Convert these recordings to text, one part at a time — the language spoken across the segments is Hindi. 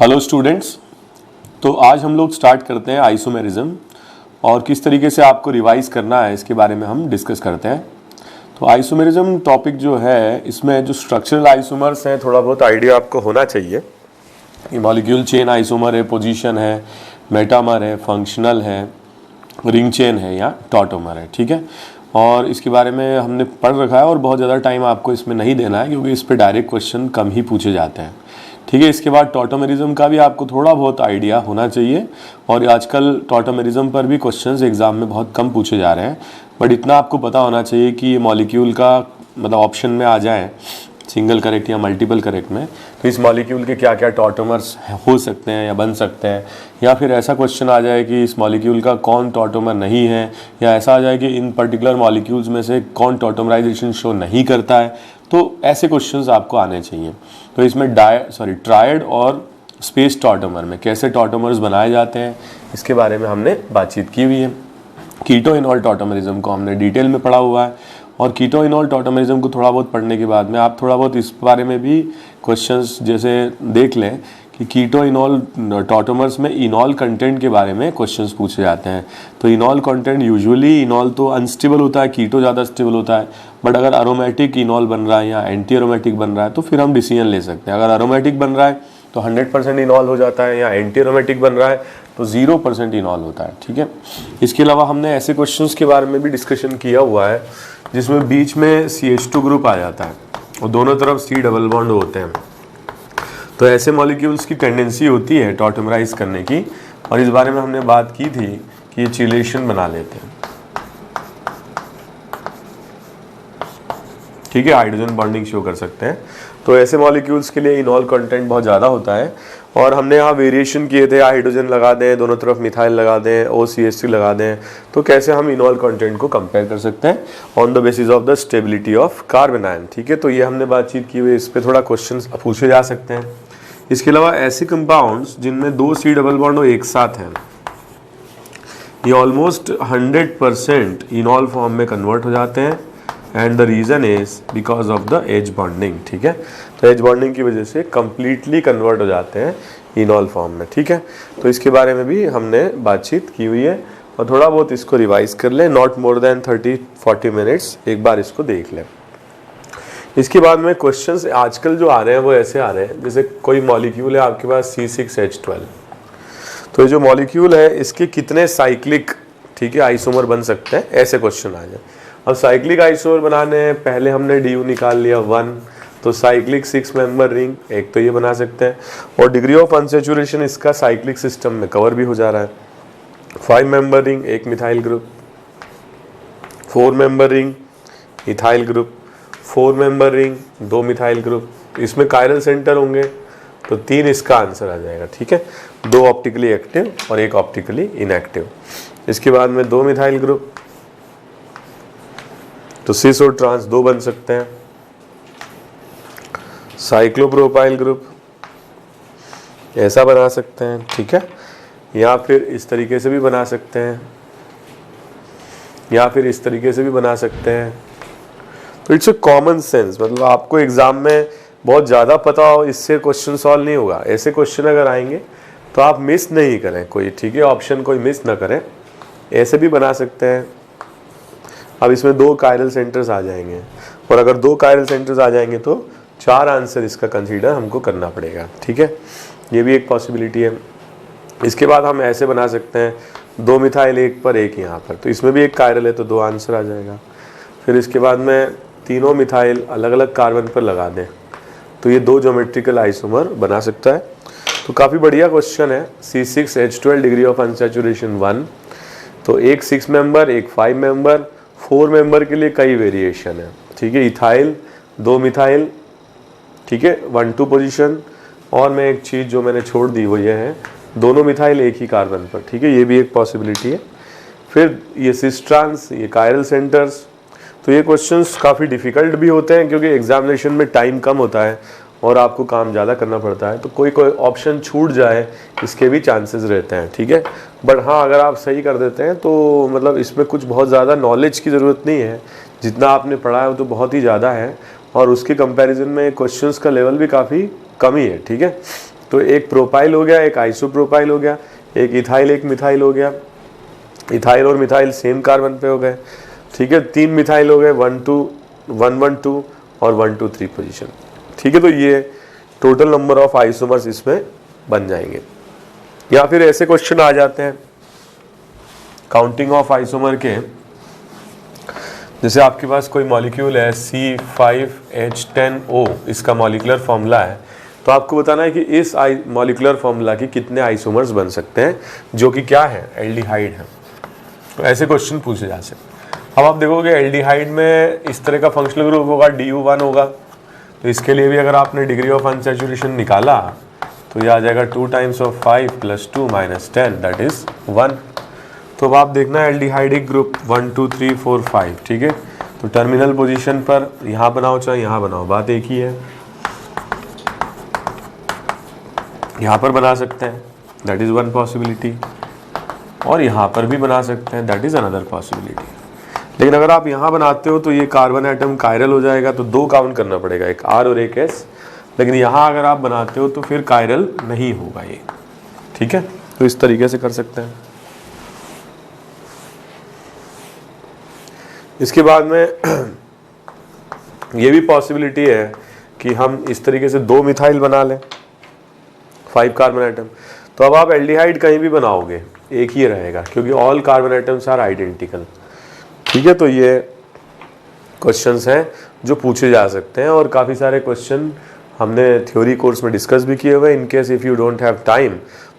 Hello students. तो आज हम लोग स्टार्ट करते हैं आइसोमेरिज्म और किस तरीके से आपको रिवाइज करना है इसके बारे में हम डिस्कस करते हैं। तो आइसोमेरिज्म टॉपिक जो है, इसमें जो स्ट्रक्चरल आइसोमर्स हैं थोड़ा बहुत आइडिया आपको होना चाहिए। ये मॉलिक्यूल चेन आइसोमर है, पोजीशन है, मेटामर है, फंक्शनल है, रिंग चेन है या टॉटोमर है। ठीक है, और इसके बारे में हमने पढ़ रखा है और बहुत ज़्यादा टाइम आपको इसमें नहीं देना है क्योंकि इस पर डायरेक्ट क्वेश्चन कम ही पूछे जाते हैं। ठीक है, इसके बाद टॉटोमेरिज्म का भी आपको थोड़ा बहुत आइडिया होना चाहिए और आजकल टॉटोमेरिज्म पर भी क्वेश्चंस एग्जाम में बहुत कम पूछे जा रहे हैं, बट इतना आपको पता होना चाहिए कि ये मॉलिक्यूल का मतलब ऑप्शन में आ जाए सिंगल करेक्ट या मल्टीपल करेक्ट में, तो इस मॉलिक्यूल के क्या क्या टॉटोमर्स हो सकते हैं या बन सकते हैं, या फिर ऐसा क्वेश्चन आ जाए कि इस मॉलिक्यूल का कौन टॉटोमर नहीं है, या ऐसा आ जाए कि इन पर्टिकुलर मॉलिक्यूल्स में से कौन टॉटोमराइजेशन शो नहीं करता है। तो ऐसे क्वेश्चंस आपको आने चाहिए। तो इसमें ट्रायड और स्पेस टॉटोमर में कैसे टॉटोमर्स बनाए जाते हैं इसके बारे में हमने बातचीत की हुई है। कीटो इनॉल टॉटोमरिज्म को हमने डिटेल में पढ़ा हुआ है और कीटो इनॉल टॉटोमरिज्म को थोड़ा बहुत पढ़ने के बाद में आप थोड़ा बहुत इस बारे में भी क्वेश्चंस जैसे देख लें कि कीटो इनॉल टॉटोमर्स में इनॉल कंटेंट के बारे में क्वेश्चंस पूछे जाते हैं। तो इनॉल कंटेंट यूजुअली इनॉल तो अनस्टेबल होता है, कीटो ज़्यादा स्टेबल होता है, बट अगर अरोमेटिक इनॉल बन रहा है या एंटी अरोमेटिक बन रहा है तो फिर हम डिसीजन ले सकते हैं। अगर अरोमेटिक बन रहा है तो 100% इनॉल हो जाता है, या एंटी अरोमेटिक बन रहा है तो 0% इनॉल होता है। ठीक है, इसके अलावा हमने ऐसे क्वेश्चंस के बारे में भी डिस्कशन किया हुआ है जिसमें बीच में CH2 ग्रुप आ जाता है और दोनों तरफ C डबल बॉन्ड होते हैं। तो ऐसे मॉलिक्यूल्स की टेंडेंसी होती है टॉटोमराइज करने की, और इस बारे में हमने बात की थी कि ये चिलेशन बना लेते हैं। ठीक है, हाइड्रोजन बॉन्डिंग शो कर सकते हैं। तो ऐसे मॉलिक्यूल्स के लिए इनॉल कंटेंट बहुत ज़्यादा होता है और हमने यहाँ वेरिएशन किए थे, हाइड्रोजन लगा दें, दोनों तरफ मिथाइल लगा दें, OCH3 लगा दें, तो कैसे हम इनॉल कंटेंट को कंपेयर कर सकते हैं on the basis of the stability of carbon ion. ठीक है, तो ये हमने बातचीत की हुई, इस पर थोड़ा क्वेश्चन पूछे जा सकते हैं। इसके अलावा ऐसे कंपाउंड्स जिनमें 2 C डबल बॉन्ड एक साथ हैं, ये ऑलमोस्ट 100% इनॉल फॉर्म में कन्वर्ट हो जाते हैं and the reason is because of the H bonding. ठीक है, तो एज बॉन्डिंग की वजह से कंप्लीटली कन्वर्ट हो जाते हैं इनॉल फॉर्म में। ठीक है, तो इसके बारे में भी हमने बातचीत की हुई है और थोड़ा बहुत इसको रिवाइज कर लें, नॉट मोर देन 30-40 मिनट्स एक बार इसको देख लें। इसके बाद में क्वेश्चंस आजकल जो आ रहे हैं वो ऐसे आ रहे हैं जैसे कोई मॉलिक्यूल है आपके पास C6H12, तो ये जो मॉलिक्यूल है इसके कितने साइक्लिक ठीक है आइसोमर बन सकते हैं, ऐसे क्वेश्चन आ जाए। अब साइक्लिक आइसोमर बनाने हैं, पहले हमने DU निकाल लिया 1, तो साइक्लिक 6 मेंबर रिंग एक तो ये बना सकते हैं और डिग्री ऑफ अनसैचुरेशन इसका साइक्लिक सिस्टम में कवर भी हो जा रहा है। 5 मेंबर रिंग एक methyl group, 4 member ring ethyl group, 4 member ring 2 methyl group, इसमें कायरल सेंटर होंगे तो 3 इसका आंसर आ जाएगा। ठीक है, 2 ऑप्टिकली एक्टिव और 1 ऑप्टिकली इनएक्टिव। इसके बाद में 2 मिथाइल ग्रुप, तो सिस और ट्रांस 2 बन सकते हैं। साइक्लोप्रोपाइल ग्रुप ऐसा बना सकते हैं, ठीक है, या फिर इस तरीके से भी बना सकते हैं, या फिर इस तरीके से भी बना सकते हैं। तो इट्स अ कॉमन सेंस, मतलब आपको एग्जाम में बहुत ज़्यादा पता हो इससे क्वेश्चन सॉल्व नहीं होगा। ऐसे क्वेश्चन अगर आएंगे तो आप मिस नहीं करें कोई, ठीक है, ऑप्शन कोई मिस ना करें। ऐसे भी बना सकते हैं। अब इसमें 2 कायरल सेंटर्स आ जाएंगे और अगर 2 कायरल सेंटर्स आ जाएंगे तो 4 आंसर इसका कंसीडर हमको करना पड़ेगा। ठीक है, ये भी एक पॉसिबिलिटी है। इसके बाद हम ऐसे बना सकते हैं 2 मिथाइल एक पर एक यहाँ पर, तो इसमें भी एक कायरल है तो 2 आंसर आ जाएगा। फिर इसके बाद में तीनों मिथाइल अलग अलग कार्बन पर लगा दें तो ये 2 ज्योमेट्रिकल आइसोमर बना सकता है। तो काफ़ी बढ़िया क्वेश्चन है। C6H12 डिग्री ऑफ अनसैचुरेशन 1, तो एक 6 मेंबर एक 5 मेंबर, 4 मेंबर के लिए कई वेरिएशन है। ठीक है, इथाइल 2 मिथाइल, ठीक है, 1-2 पोजीशन, और मैं एक चीज़ जो मैंने छोड़ दी वो ये है दोनों मिथाइल एक ही कार्बन पर। ठीक है, ये भी एक पॉसिबिलिटी है। फिर ये सिस ट्रांस, ये कायरल सेंटर्स। तो ये क्वेश्चंस काफ़ी डिफ़िकल्ट भी होते हैं क्योंकि एग्जामिनेशन में टाइम कम होता है और आपको काम ज़्यादा करना पड़ता है, तो कोई ऑप्शन छूट जाए इसके भी चांसेस रहते हैं। ठीक है, बट हाँ अगर आप सही कर देते हैं तो मतलब इसमें कुछ बहुत ज़्यादा नॉलेज की ज़रूरत नहीं है, जितना आपने पढ़ा है वो तो बहुत ही ज़्यादा है और उसके कंपैरिजन में क्वेश्चंस का लेवल भी काफ़ी कम ही है। ठीक है, तो एक प्रोपाइल हो गया, एक आइसोप्रोपाइल हो गया, एक इथाइल एक मिथाइल हो गया। इथाइल और मिथाइल सेम कार्बन पे हो गए, ठीक है। 3 मिथाइल हो गए, 112 और 123 पोजीशन, ठीक है। तो ये टोटल नंबर ऑफ आइसोमर्स इसमें बन जाएंगे। या फिर ऐसे क्वेश्चन आ जाते हैं काउंटिंग ऑफ आइसोमर के, जैसे आपके पास कोई मॉलिक्यूल है C5H10O, इसका मॉलिक्यूलर फॉर्मूला है, तो आपको बताना है कि इस मॉलिक्यूलर फॉर्मूला के कितने आइसोमर्स बन सकते हैं जो कि क्या है, एल्डिहाइड है। तो ऐसे क्वेश्चन पूछे जा सकते हैं। अब आप देखोगे एल्डिहाइड में इस तरह का फंक्शनल ग्रुप होगा, DU1 होगा, तो इसके लिए भी अगर आपने डिग्री ऑफ अनसैचुरेशन निकाला तो ये आ जाएगा 2 टाइम्स ऑफ 5 + 2 - 10 दैट इज 1। तो अब आप देखना एल्डिहाइडिक ग्रुप 1 2 3 4 5, ठीक है। तो टर्मिनल पोजीशन पर यहाँ बनाओ चाहे यहाँ बनाओ, बात एक ही है। यहाँ पर बना सकते हैं, दैट इज वन पॉसिबिलिटी, और यहाँ पर भी बना सकते हैं, दैट इज अनदर पॉसिबिलिटी। लेकिन अगर आप यहाँ बनाते हो तो ये कार्बन एटम कायरल हो जाएगा, तो 2 काउंट करना पड़ेगा, एक R और एक S। लेकिन यहाँ अगर आप बनाते हो तो फिर कायरल नहीं होगा ये, ठीक है। तो इस तरीके से कर सकते हैं। इसके बाद में ये भी पॉसिबिलिटी है कि हम इस तरीके से 2 मिथाइल बना लें, 5 कार्बन एटम। तो अब आप एल्डिहाइड कहीं भी बनाओगे एक ही रहेगा, क्योंकि all carbon atoms are identical, ठीक है। तो ये क्वेश्चंस हैं जो पूछे जा सकते हैं, और काफ़ी सारे क्वेश्चन हमने थ्योरी कोर्स में डिस्कस भी किए हुए। In case if you don't have time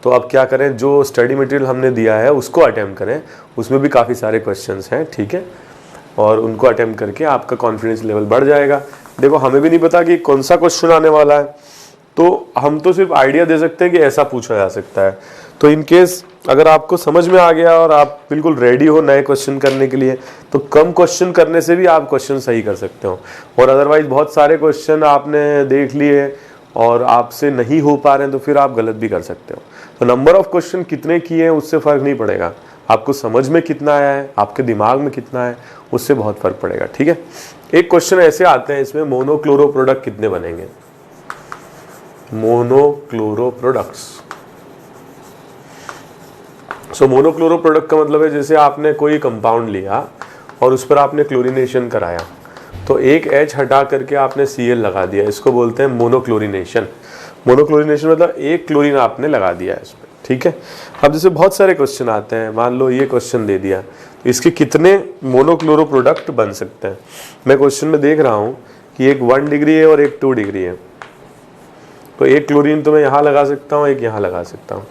तो आप क्या करें, जो स्टडी मटेरियल हमने दिया है उसको अटेम्प्ट करें, उसमें भी काफ़ी सारे क्वेश्चंस हैं, ठीक है। और उनको अटेम्प्ट करके आपका कॉन्फिडेंस लेवल बढ़ जाएगा। देखो हमें भी नहीं पता कि कौन सा क्वेश्चन आने वाला है, तो हम तो सिर्फ आइडिया दे सकते हैं कि ऐसा पूछा जा सकता है। तो इन केस अगर आपको समझ में आ गया और आप बिल्कुल रेडी हो नए क्वेश्चन करने के लिए, तो कम क्वेश्चन करने से भी आप क्वेश्चन सही कर सकते हो। और अदरवाइज बहुत सारे क्वेश्चन आपने देख लिए और आपसे नहीं हो पा रहे हैं, तो फिर आप गलत भी कर सकते हो। तो नंबर ऑफ क्वेश्चन कितने किए हैं उससे फ़र्क नहीं पड़ेगा, आपको समझ में कितना आया है, आपके दिमाग में कितना है, उससे बहुत फ़र्क पड़ेगा, ठीक है। एक क्वेश्चन ऐसे आते हैं इसमें, मोनोक्लोरो प्रोडक्ट कितने बनेंगे, मोनोक्लोरो प्रोडक्ट्स। सो मोनोक्लोरो प्रोडक्ट का मतलब है जैसे आपने कोई कंपाउंड लिया और उस पर आपने क्लोरीनेशन कराया, तो एक H हटा करके आपने Cl लगा दिया, इसको बोलते हैं मोनोक्लोरीनेशन। मोनोक्लोरीनेशन मतलब एक क्लोरीन आपने लगा दिया है इसमें, ठीक है। अब जैसे बहुत सारे क्वेश्चन आते हैं, मान लो ये क्वेश्चन दे दिया, तो इसके कितने मोनोक्लोरो प्रोडक्ट बन सकते हैं। मैं क्वेश्चन में देख रहा हूँ कि एक 1 डिग्री है और एक 2 डिग्री है, तो एक क्लोरीन तो मैं यहाँ लगा सकता हूँ, एक यहाँ लगा सकता हूँ।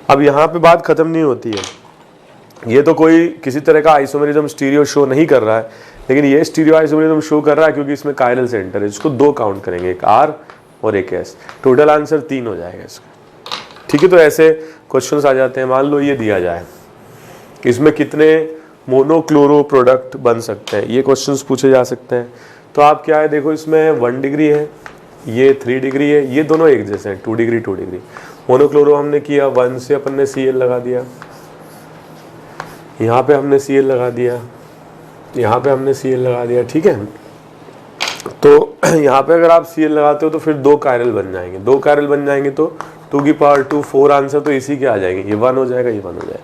अब यहाँ पे बात खत्म नहीं होती है, ये तो कोई किसी तरह का आइसोमेरिज्म स्टीरियो शो नहीं कर रहा है, लेकिन ये स्टीरियो आइसोमेरिज्म शो कर रहा है क्योंकि इसमें कायरल सेंटर है, इसको 2 काउंट करेंगे, एक R और एक S, टोटल आंसर 3 हो जाएगा इसका, ठीक है। तो ऐसे क्वेश्चंस आ जाते हैं। मान लो ये दिया जाए इसमें कितने मोनोक्लोरो प्रोडक्ट बन सकते हैं, ये क्वेश्चंस पूछे जा सकते हैं। तो आप क्या है, देखो इसमें 1 डिग्री है, ये 3 डिग्री है, ये दोनों एक जैसे हैं, 2 डिग्री 2 डिग्री। मोनोक्लोरो हमने किया, 1 से अपन ने Cl लगा दिया, यहाँ पे हमने Cl लगा दिया, यहाँ पे हमने Cl लगा दिया, ठीक है। तो यहाँ पे अगर आप Cl लगाते हो तो फिर 2 कायरल बन जाएंगे, 2 कायरल बन जाएंगे तो 2 की पावर 2 4 आंसर तो इसी के आ जाएंगे, ये 1 हो जाएगा, ये 1 हो जाएगा,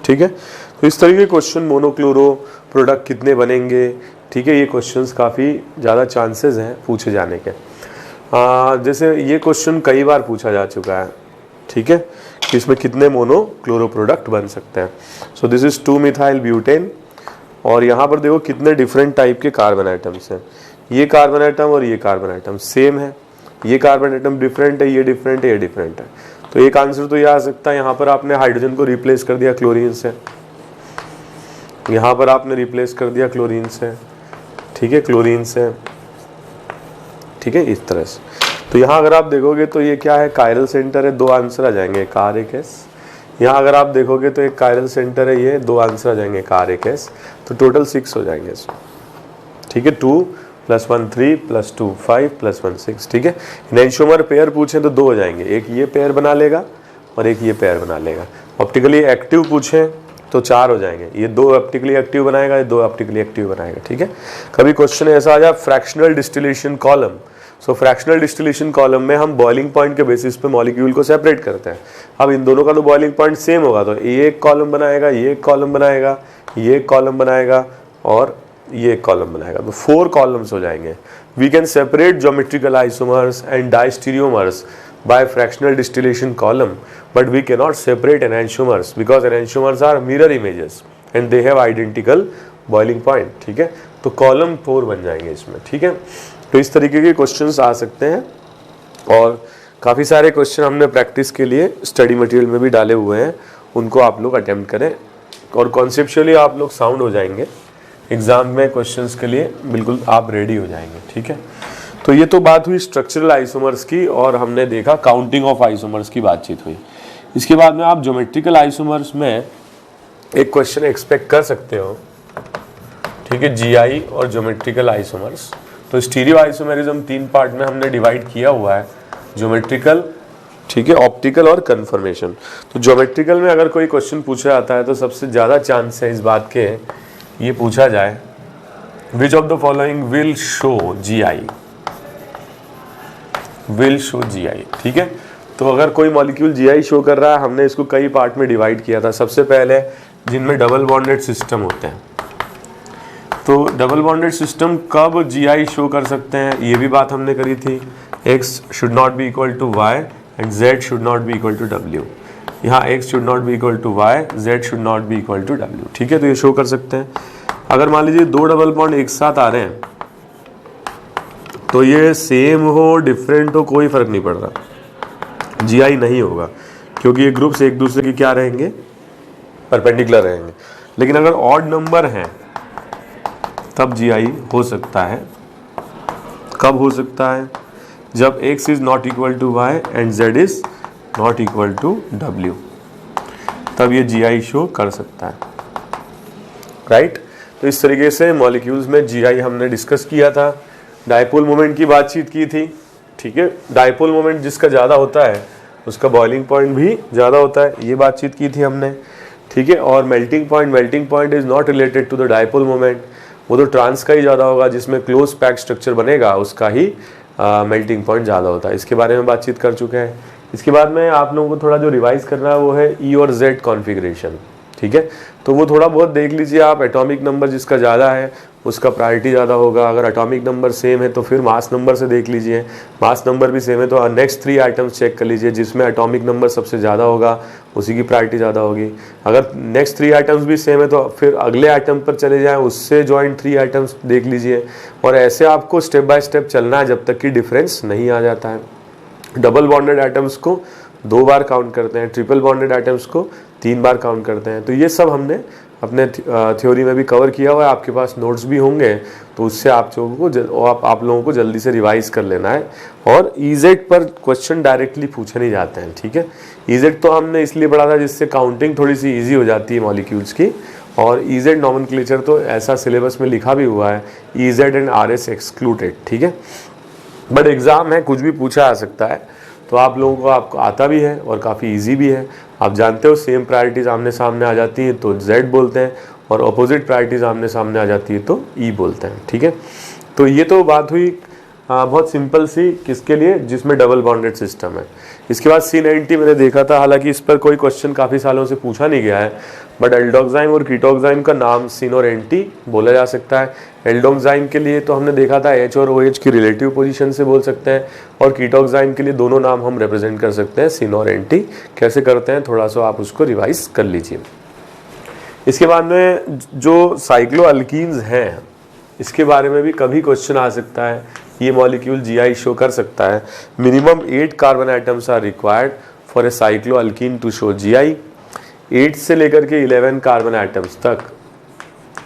ठीक है। तो इस तरीके के क्वेश्चन, मोनोक्लोरो प्रोडक्ट कितने बनेंगे, ठीक है, ये क्वेश्चंस काफ़ी ज़्यादा चांसेस हैं पूछे जाने के। जैसे ये क्वेश्चन कई बार पूछा जा चुका है, ठीक है, कि इसमें कितने मोनोक्लोरो प्रोडक्ट बन सकते हैं। So this is 2 methyl butane, और यहाँ पर देखो कितने डिफरेंट टाइप के कार्बन आइटम्स हैं, ये कार्बन आइटम और ये कार्बन आइटम सेम है, ये कार्बन आइटम डिफरेंट है, ये डिफरेंट है, ये डिफरेंट है। तो एक आंसर तो ये आ सकता है, यहाँ पर आपने हाइड्रोजन को रिप्लेस कर दिया क्लोरीन से, यहाँ पर आपने रिप्लेस कर दिया क्लोरीन से, ठीक है, क्लोरीन से, ठीक है, इस तरह से। तो यहाँ अगर आप देखोगे तो ये क्या है, कायरल सेंटर है, 2 आंसर आ जाएंगे, एक R एक S। यहाँ अगर आप देखोगे तो एक कायरल सेंटर है, ये 2 आंसर आ जाएंगे, एक R एक S, तो टोटल 6 हो जाएंगे इसमें, ठीक है। 2 + 1 3 + 2 5 + 1 6, ठीक है। एनेंटियोमर पेयर पूछें तो 2 हो जाएंगे, एक ये पेयर बना लेगा और एक ये पेयर बना लेगा। ऑप्टिकली एक्टिव पूछें तो 4 हो जाएंगे, ये 2 ऑप्टिकली एक्टिव बनाएगा, ये 2 ऑप्टिकली एक्टिव बनाएगा, ठीक है। कभी क्वेश्चन ऐसा आ जाए फ्रैक्शनल डिस्टिलेशन कॉलम, सो फ्रैक्शनल डिस्टिलेशन कॉलम में हम बॉइलिंग पॉइंट के बेसिस पे मॉलिक्यूल को सेपरेट करते हैं। अब इन दोनों का तो बॉइलिंग पॉइंट सेम होगा, तो ये एक कॉलम बनाएगा, ये एक कॉलम बनाएगा, ये एक कॉलम बनाएगा और ये एक कॉलम बनाएगा, तो 4 कॉलम्स हो जाएंगे। We can separate geometrical isomers and diastereomers by fractional distillation column, but we cannot separate enantiomers because enantiomers are mirror images and they have identical boiling point। ठीक है, तो कॉलम 4 बन जाएंगे इसमें। ठीक है, तो इस तरीके के क्वेश्चंस आ सकते हैं और काफ़ी सारे क्वेश्चन हमने प्रैक्टिस के लिए स्टडी मटेरियल में भी डाले हुए हैं, उनको आप लोग अटेम्प्ट करें और कॉन्सेप्चुअली आप लोग साउंड हो जाएंगे, एग्जाम में क्वेश्चंस के लिए बिल्कुल आप रेडी हो जाएंगे। ठीक है, तो ये तो बात हुई स्ट्रक्चरल आइसोमर्स की और हमने देखा काउंटिंग ऑफ आइसोमर्स की बातचीत हुई। इसके बाद में आप ज्योमेट्रिकल आइसोमर्स में एक क्वेश्चन एक्सपेक्ट कर सकते हो। ठीक है, जीआई और ज्योमेट्रिकल आइसोमर्स। तो स्टीरियो आइसोमेरिज्म 3 पार्ट में हमने डिवाइड किया हुआ है, ज्योमेट्रिकल, ठीक है, ऑप्टिकल और कन्फर्मेशन। तो ज्योमेट्रिकल में अगर कोई क्वेश्चन पूछा जाता है तो सबसे ज़्यादा चांस है इस बात के ये पूछा जाए विच of the following will show GI, will show GI. ठीक है, तो अगर कोई मॉलिक्यूल जीआई शो कर रहा है, हमने इसको कई पार्ट में डिवाइड किया था। सबसे पहले जिनमें डबल बॉन्डेड सिस्टम होते हैं, तो डबल बॉन्डेड सिस्टम कब जीआई शो कर सकते हैं, ये भी बात हमने करी थी। X should not be equal to Y and Z should not be equal to W. यहाँ X should not be equal to Y, Z should not be equal to W. ठीक है, तो ये शो कर सकते हैं। अगर मान लीजिए 2 डबल बॉन्ड एक साथ आ रहे हैं तो ये सेम हो डिफरेंट हो कोई फर्क नहीं पड़ रहा, जीआई नहीं होगा, क्योंकि ये ग्रुप्स एक दूसरे के क्या रहेंगे, परपेंडिकुलर रहेंगे। लेकिन अगर ऑड नंबर हैं तब जीआई हो सकता है। कब हो सकता है, जब x is not equal to Y and z is not equal to w, तब ये जीआई शो कर सकता है। राइट, तो इस तरीके से मॉलिक्यूल्स में जीआई हमने डिस्कस किया था। डायपोल मोमेंट की बातचीत की थी। ठीक है, डायपोल मोमेंट जिसका ज़्यादा होता है उसका बॉइलिंग पॉइंट भी ज़्यादा होता है, ये बातचीत की थी हमने। ठीक है, और melting point is not related to the dipole moment, वो तो ट्रांस का ही ज़्यादा होगा, जिसमें क्लोज पैक स्ट्रक्चर बनेगा उसका ही मेल्टिंग पॉइंट ज़्यादा होता है। इसके बारे में बातचीत कर चुके हैं। इसके बाद में आप लोगों को थोड़ा जो रिवाइज करना है वो है ई और जेड कॉन्फ़िगरेशन। ठीक है, तो वो थोड़ा बहुत देख लीजिए आप। एटॉमिक नंबर जिसका ज़्यादा है उसका प्रायोरिटी ज़्यादा होगा। अगर एटॉमिक नंबर सेम है तो फिर मास नंबर से देख लीजिए। मास नंबर भी सेम है तो नेक्स्ट 3 आइटम्स चेक कर लीजिए, जिसमें एटॉमिक नंबर सबसे ज़्यादा होगा उसी की प्रायोरिटी ज़्यादा होगी। अगर नेक्स्ट 3 आइटम्स भी सेम है तो फिर अगले आइटम पर चले जाएँ, उससे जॉइंट 3 आइटम्स देख लीजिए। और ऐसे आपको स्टेप बाय स्टेप चलना है जब तक कि डिफरेंस नहीं आ जाता है। डबल बॉन्डेड आइटम्स को 2 बार काउंट करते हैं, ट्रिपल बॉन्डेड आइटम्स को 3 बार काउंट करते हैं। तो ये सब हमने अपने थ्योरी में भी कवर किया हुआ है। आपके पास नोट्स भी होंगे तो उससे आप लोगों को जल्दी से रिवाइज कर लेना है। और ईजेड पर क्वेश्चन डायरेक्टली पूछे नहीं जाते हैं। ठीक है, ईजेड तो हमने इसलिए पढ़ा था जिससे काउंटिंग थोड़ी सी ईजी हो जाती है मॉलिक्यूल्स की। और ईजेड नॉमेनक्लेचर तो ऐसा सिलेबस में लिखा भी हुआ है, ईजेड एंड आरएस एक्सक्लूडेड। ठीक है, बट एग्ज़ाम है, कुछ भी पूछा आ सकता है। तो आप लोगों को आपको आता भी है और काफ़ी इजी भी है। आप जानते हो सेम प्रायोरिटीज़ आमने सामने आ जाती हैं तो Z बोलते हैं, और अपोजिट प्रायोरिटीज़ आमने सामने आ जाती है तो E बोलते हैं। ठीक है, तो ये तो बात हुई बहुत सिंपल सी, किसके लिए, जिसमें डबल बॉन्डेड सिस्टम है। इसके बाद C90 मैंने देखा था, हालांकि इस पर कोई क्वेश्चन काफ़ी सालों से पूछा नहीं गया है, बट एल्डोक्साइम और कीटोक्साइम का नाम सिन और एंटी बोला जा सकता है। एल्डोक्साइम के लिए तो हमने देखा था H और OH की रिलेटिव पोजीशन से बोल सकते हैं, और कीटोक्साइम के लिए दोनों नाम हम रिप्रेजेंट कर सकते हैं, सिन और एंटी। कैसे करते हैं थोड़ा सा आप उसको रिवाइज कर लीजिए। इसके बाद में जो साइक्लोअल्कीन्स हैं इसके बारे में भी कभी क्वेश्चन आ सकता है। ये मॉलिक्यूल जीआई शो कर सकता है। Minimum 8 carbon atoms are required for a cycloalkene to show GI. 8 से लेकर के 11 कार्बन आइटम्स तक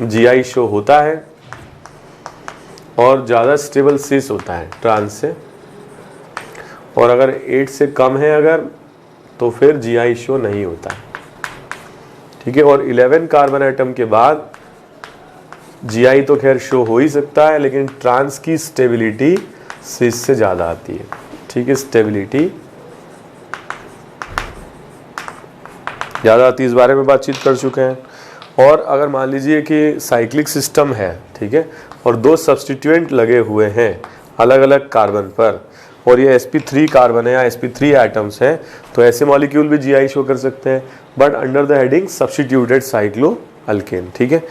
जीआई शो होता है, और ज़्यादा स्टेबल सिस होता है ट्रांस से। और अगर 8 से कम है अगर, तो फिर जीआई शो नहीं होता है। ठीक है, और 11 कार्बन आइटम के बाद जीआई तो खैर शो हो ही सकता है, लेकिन ट्रांस की स्टेबिलिटी सिस से ज़्यादा आती है। ठीक है, स्टेबिलिटी ज़्यादा आती है, इस बारे में बातचीत कर चुके हैं। और अगर मान लीजिए कि साइक्लिक सिस्टम है, ठीक है, और 2 सब्स्टिट्यूएंट लगे हुए हैं, अलग अलग कार्बन पर और ये sp3 कार्बन है या sp3 एटम्स हैं, तो ऐसे मॉलिक्यूल भी GI शो कर सकते हैं, but under the heading substituted cyclo alkane. ठीक है,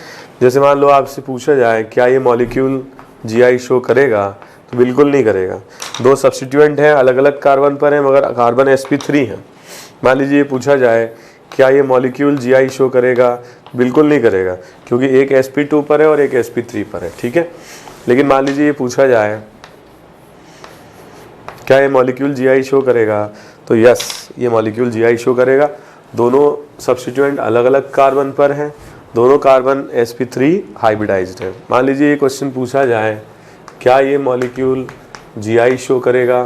जैसे मान लो आपसे पूछा जाए क्या ये मॉलिक्यूल GI शो करेगा, तो बिल्कुल नहीं करेगा। दो सब्स्टिट्यूएंट हैं, अलग अलग कार्बन पर हैं, मगर कार्बन sp3 है। मान लीजिए ये पूछा जाए क्या ये मॉलिक्यूल GI शो करेगा, बिल्कुल नहीं करेगा, क्योंकि एक sp2 पर है और एक sp3 पर है। ठीक है, लेकिन मान लीजिए ये पूछा जाए क्या ये मॉलिक्यूल GI शो करेगा, तो यस, ये मॉलिक्यूल GI शो करेगा। दोनों सब्स्टिट्यूएंट अलग अलग कार्बन पर हैं, दोनों कार्बन sp3 हाइब्रिडाइज्ड है। मान लीजिए ये क्वेश्चन पूछा जाए क्या ये मॉलिक्यूल GI शो करेगा,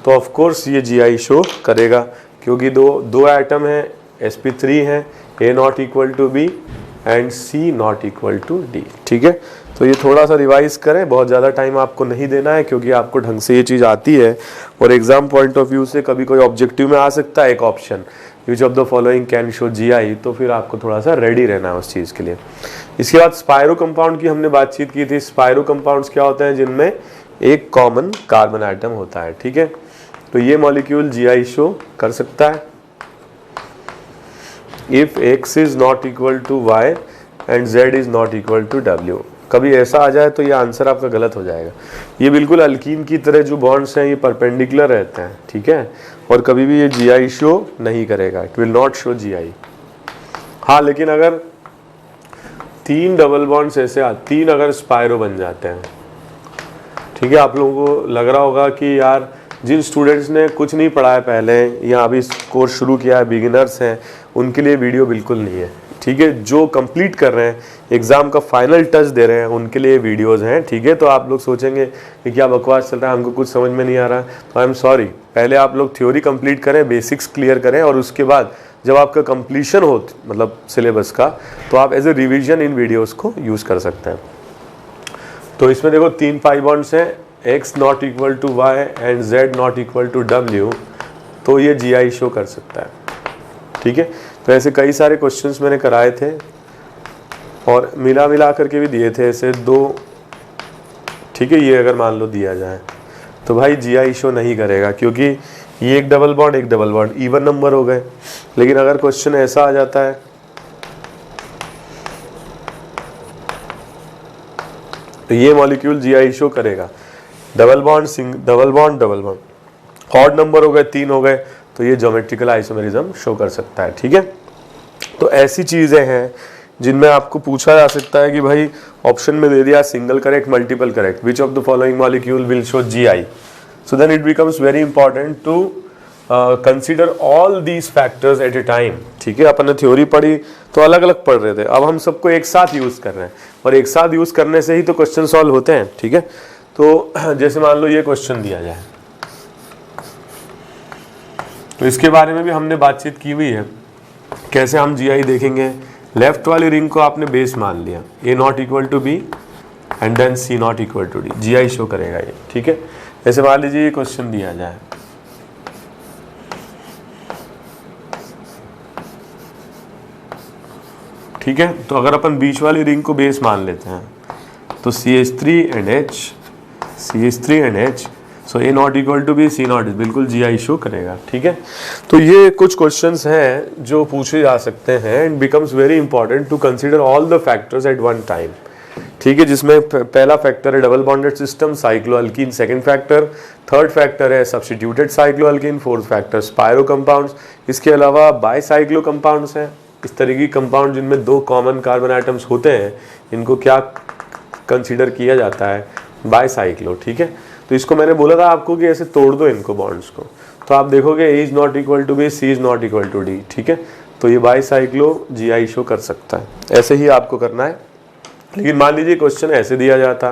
तो ऑफ कोर्स ये GI शो करेगा, क्योंकि दो एटम हैं, sp3 हैं, A not equal to B and C not equal to D। ठीक है, तो ये थोड़ा सा रिवाइज करें, बहुत ज़्यादा टाइम आपको नहीं देना है, क्योंकि आपको ढंग से ये चीज़ आती है और एग्जाम पॉइंट ऑफ व्यू से कभी कोई ऑब्जेक्टिव में आ सकता है एक option, which of the following can show GI, तो फिर आपको थोड़ा सा रेडी रहना है उस चीज़ के लिए। इसके बाद स्पायरो कंपाउंड की हमने बातचीत की थी। स्पायरो कंपाउंड्स क्या होते हैं, जिनमें एक कॉमन कार्बन आइटम होता है। ठीक है, तो ये मॉलिक्यूल GI शो कर सकता है if X is not equal to Y and Z is not equal to W। कभी ऐसा आ जाए तो ये आंसर आपका गलत हो जाएगा। ये बिल्कुल अल्कीन की तरह जो बॉन्ड्स हैं ये परपेंडिकुलर रहते हैं। ठीक है, और कभी भी ये GI शो नहीं करेगा, it will not show GI। हाँ, लेकिन अगर तीन डबल बॉन्ड्स ऐसे तीन अगर स्पायरो बन जाते हैं, ठीक है, आप लोगों को लग रहा होगा कि यार जिन स्टूडेंट्स ने कुछ नहीं पढ़ा है पहले या अभी कोर्स शुरू किया है, बिगिनर्स हैं, उनके लिए वीडियो बिल्कुल नहीं है। ठीक है, जो कंप्लीट कर रहे हैं, एग्जाम का फाइनल टच दे रहे हैं, उनके लिए वीडियोस हैं। ठीक है, तो आप लोग सोचेंगे कि क्या बकवास चल रहा है, हमको कुछ समझ में नहीं आ रहा, तो आई एम सॉरी। पहले आप लोग थ्योरी कंप्लीट करें, बेसिक्स क्लियर करें, और उसके बाद जब आपका कंप्लीशन हो मतलब सिलेबस का, तो आप एज ए रिविजन इन वीडियोस को यूज़ कर सकते हैं। तो इसमें देखो तीन पाई बॉन्ड्स हैं, X not equal to Y and Z not equal to W, तो ये GI शो कर सकता है। ठीक है, तो ऐसे कई सारे क्वेश्चंस मैंने कराए थे और मिला करके भी दिए थे ऐसे दो। ठीक है, ये अगर मान लो दिया जाए तो भाई GI शो नहीं करेगा, क्योंकि ये एक डबल बॉन्ड इवन नंबर हो गए। लेकिन अगर क्वेश्चन ऐसा आ जाता है तो ये मॉलिक्यूल GI शो करेगा। डबल बॉन्ड ऑड नंबर हो गए, तीन हो गए, तो ये ज्योमेट्रिकल आइसोमेरिज्म शो कर सकता है। ठीक है, तो ऐसी चीज़ें हैं जिनमें आपको पूछा जा सकता है कि भाई ऑप्शन में दे दिया single correct, multiple correct, which of the following molecule will show GI। So then it becomes very important to consider all these factors at a time. ठीक है, अपन ने थ्योरी पढ़ी तो अलग अलग पढ़ रहे थे, अब हम सबको एक साथ यूज़ कर रहे हैं, और एक साथ यूज़ करने से ही तो क्वेश्चन सॉल्व होते हैं। ठीक है, तो जैसे मान लो ये क्वेश्चन दिया जाए, तो इसके बारे में भी हमने बातचीत की हुई है, कैसे हम GI देखेंगे। लेफ्ट वाली रिंग को आपने बेस मान लिया, A not equal to B and then C not equal to D, GI show करेगा ये। ठीक है, ऐसे मान लीजिए ये क्वेश्चन दिया जाए, ठीक है, तो अगर अपन बीच वाली रिंग को बेस मान लेते हैं तो CH3 and H, so A not equal to B, C not, बिल्कुल GI शो करेगा। ठीक है, तो ये कुछ क्वेश्चंस हैं जो पूछे जा सकते हैं and becomes very important to consider all the factors at one time. ठीक है, जिसमें पहला फैक्टर है double bonded system, cycloalkene second factor, third factor है substituted cycloalkene, fourth factor spiro compounds. इसके अलावा बाईसाइक्लो कंपाउंड्स हैं, इस तरह की कंपाउंड जिनमें दो कॉमन कार्बन आइटम्स होते हैं, इनको क्या कंसीडर किया जाता है, बाईसाइक्लो। ठीक है, तो इसको मैंने बोला था आपको कि ऐसे तोड़ दो इनको बॉन्ड्स को, तो आप देखोगे A is not equal to B, C is not equal to D। ठीक है, तो ये बाईसाइक्लो GI शो कर सकता है, ऐसे ही आपको करना है। लेकिन मान लीजिए क्वेश्चन ऐसे दिया जाता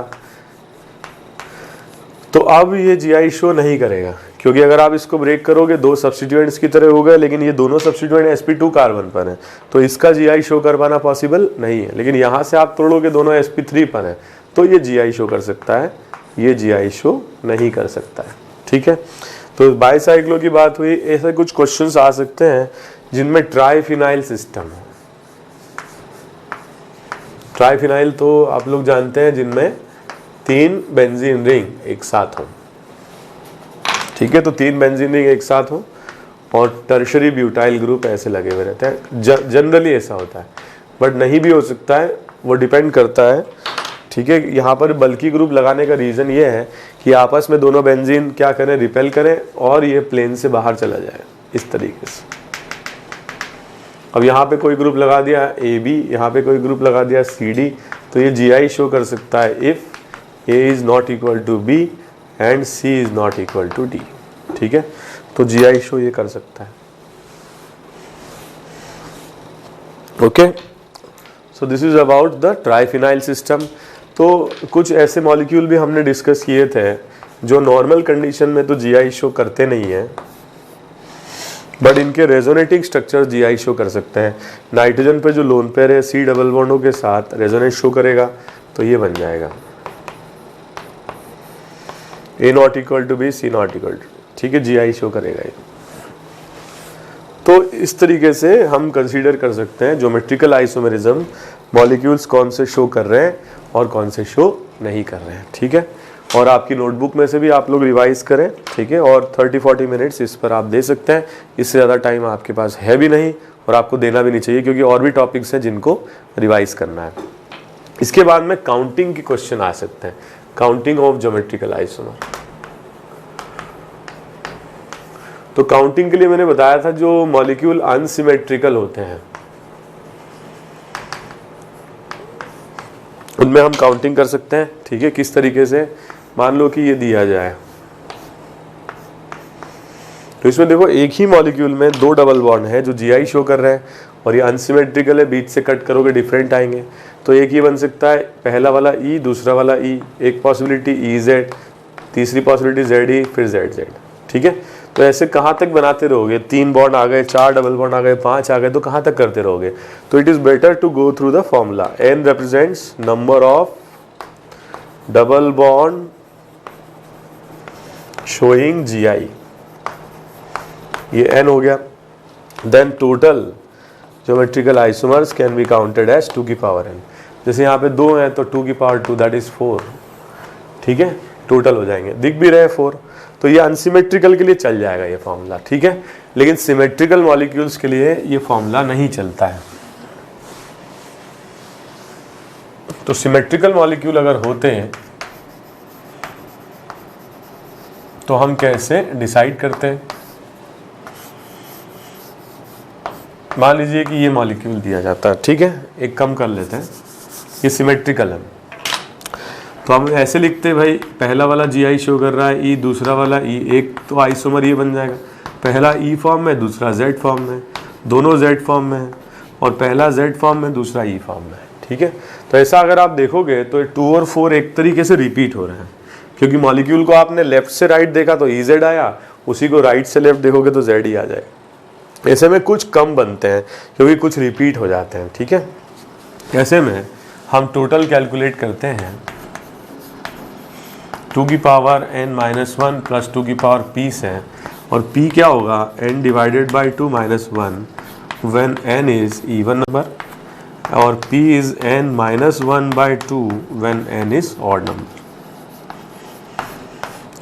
तो अब ये GI शो नहीं करेगा, क्योंकि अगर आप इसको ब्रेक करोगे दो सब्स्टिट्यूएंट्स की तरह हो गए, लेकिन ये दोनों सब्स्टिट्यूएंट sp2 कार्बन पर है, तो इसका GI शो कर पाना पॉसिबल नहीं है। लेकिन यहाँ से आप तोड़ोगे दोनों sp3 पर है, तो ये GI शो कर सकता है, ये GI शो नहीं कर सकता है। ठीक है, तो बाईसाइक्लो की बात हुई। ऐसे कुछ क्वेश्चंस आ सकते हैं जिनमें ट्राइफिनाइल सिस्टम है। ट्राइफिनाइल तो आप लोग जानते हैं, जिनमें 3 बेंजीन रिंग एक साथ हो, ठीक है। तो 3 बेंजीन रिंग एक साथ हो और टर्शरी ब्यूटाइल ग्रुप ऐसे लगे हुए रहते हैं, जनरली ऐसा होता है, बट नहीं भी हो सकता है, वो डिपेंड करता है, ठीक है। यहाँ पर बल्कि ग्रुप लगाने का रीज़न ये है कि आपस में दोनों बेंजीन क्या करें, रिपेल करें और ये प्लेन से बाहर चला जाए इस तरीके से। अब यहाँ पे कोई ग्रुप लगा दिया AB, यहाँ पे कोई ग्रुप लगा दिया CD, तो ये GI शो कर सकता है if A is not equal to B and C is not equal to D, ठीक है। तो GI शो ये कर सकता है, okay. So this is about the triphenyl system. तो कुछ ऐसे मॉलिक्यूल भी हमने डिस्कस किए थे जो नॉर्मल कंडीशन में तो GI शो करते नहीं हैं, बट इनके रेजोनेटिंग स्ट्रक्चर GI शो कर सकते हैं। नाइट्रोजन पे जो लोन पेयर है C डबल बॉन्डों के साथ रेजोनेट शो करेगा, तो ये बन जाएगा A not equal to B, C not equal to, ठीक है, GI शो करेगा ये। तो इस तरीके से हम कंसीडर कर सकते हैं ज्योमेट्रिकल आइसोमेरिज्म, मॉलिक्यूल्स कौन से शो कर रहे हैं और कौन से शो नहीं कर रहे हैं, ठीक है। और आपकी नोटबुक में से भी आप लोग रिवाइज करें, ठीक है। और 30-40 मिनट्स इस पर आप दे सकते हैं, इससे ज़्यादा टाइम आपके पास है भी नहीं और आपको देना भी नहीं चाहिए, क्योंकि और भी टॉपिक्स हैं जिनको रिवाइज करना है। इसके बाद में काउंटिंग के क्वेश्चन आ सकते हैं, काउंटिंग ऑफ ज्योमेट्रिकल आइसोमर। तो काउंटिंग के लिए मैंने बताया था जो मॉलिक्यूल अनसिमेट्रिकल होते हैं उनमें हम काउंटिंग कर सकते हैं, ठीक है। किस तरीके से, मान लो कि ये दिया जाए, तो इसमें देखो एक ही मॉलिक्यूल में 2 डबल बॉन्ड है जो GI शो कर रहे हैं और ये अनसिमेट्रिकल है, बीच से कट करोगे डिफरेंट आएंगे। तो एक ही बन सकता है, पहला वाला E, दूसरा वाला E, एक पॉसिबिलिटी EZ, तीसरी पॉसिबिलिटी ZE, फिर ZZ, ठीक है। तो ऐसे कहाँ तक बनाते रहोगे, 3 बॉन्ड आ गए, 4 डबल बॉन्ड आ गए, 5 आ गए, तो कहाँ तक करते रहोगे। तो it is better to go through the formula. N represents number of double bond showing GI, ये N हो गया। Then total geometrical isomers can be counted as 2 की पावर n। जैसे यहाँ पे 2 हैं तो 2 की पावर 2 दैट इज 4, ठीक है, टोटल हो जाएंगे, दिख भी रहे 4। तो ये अनसिमेट्रिकल के लिए चल जाएगा ये फॉर्मूला, ठीक है। लेकिन सिमेट्रिकल मॉलिक्यूल्स के लिए ये फॉर्मूला नहीं चलता है। तो सिमेट्रिकल मॉलिक्यूल अगर होते हैं तो हम कैसे डिसाइड करते हैं। मान लीजिए कि ये मॉलिक्यूल दिया जाता है, ठीक है, एक कम कर लेते हैं, ये सिमेट्रिकल है, तो हम ऐसे लिखते हैं भाई, पहला वाला GI शो कर रहा है E, दूसरा वाला E, एक तो आइसोमर ये बन जाएगा, पहला E फॉर्म में, दूसरा Z फॉर्म में, दोनों Z फॉर्म में है, और पहला Z फॉर्म में, दूसरा E फॉर्म में, ठीक है। तो ऐसा अगर आप देखोगे तो 2 और 4 एक तरीके से रिपीट हो रहे हैं, क्योंकि मॉलिक्यूल को आपने लेफ्ट से राइट देखा तो EZ आया, उसी को राइट से लेफ्ट देखोगे तो ZE आ जाएगा। ऐसे में कुछ कम बनते हैं क्योंकि कुछ रिपीट हो जाते हैं, ठीक है। ऐसे में हम टोटल कैलकुलेट करते हैं 2 की पावर n-1 प्लस 2 की पावर p से, और p क्या होगा, n divided by 2 minus 1 when n is even number, और p is n-1 by 2 when n is odd number.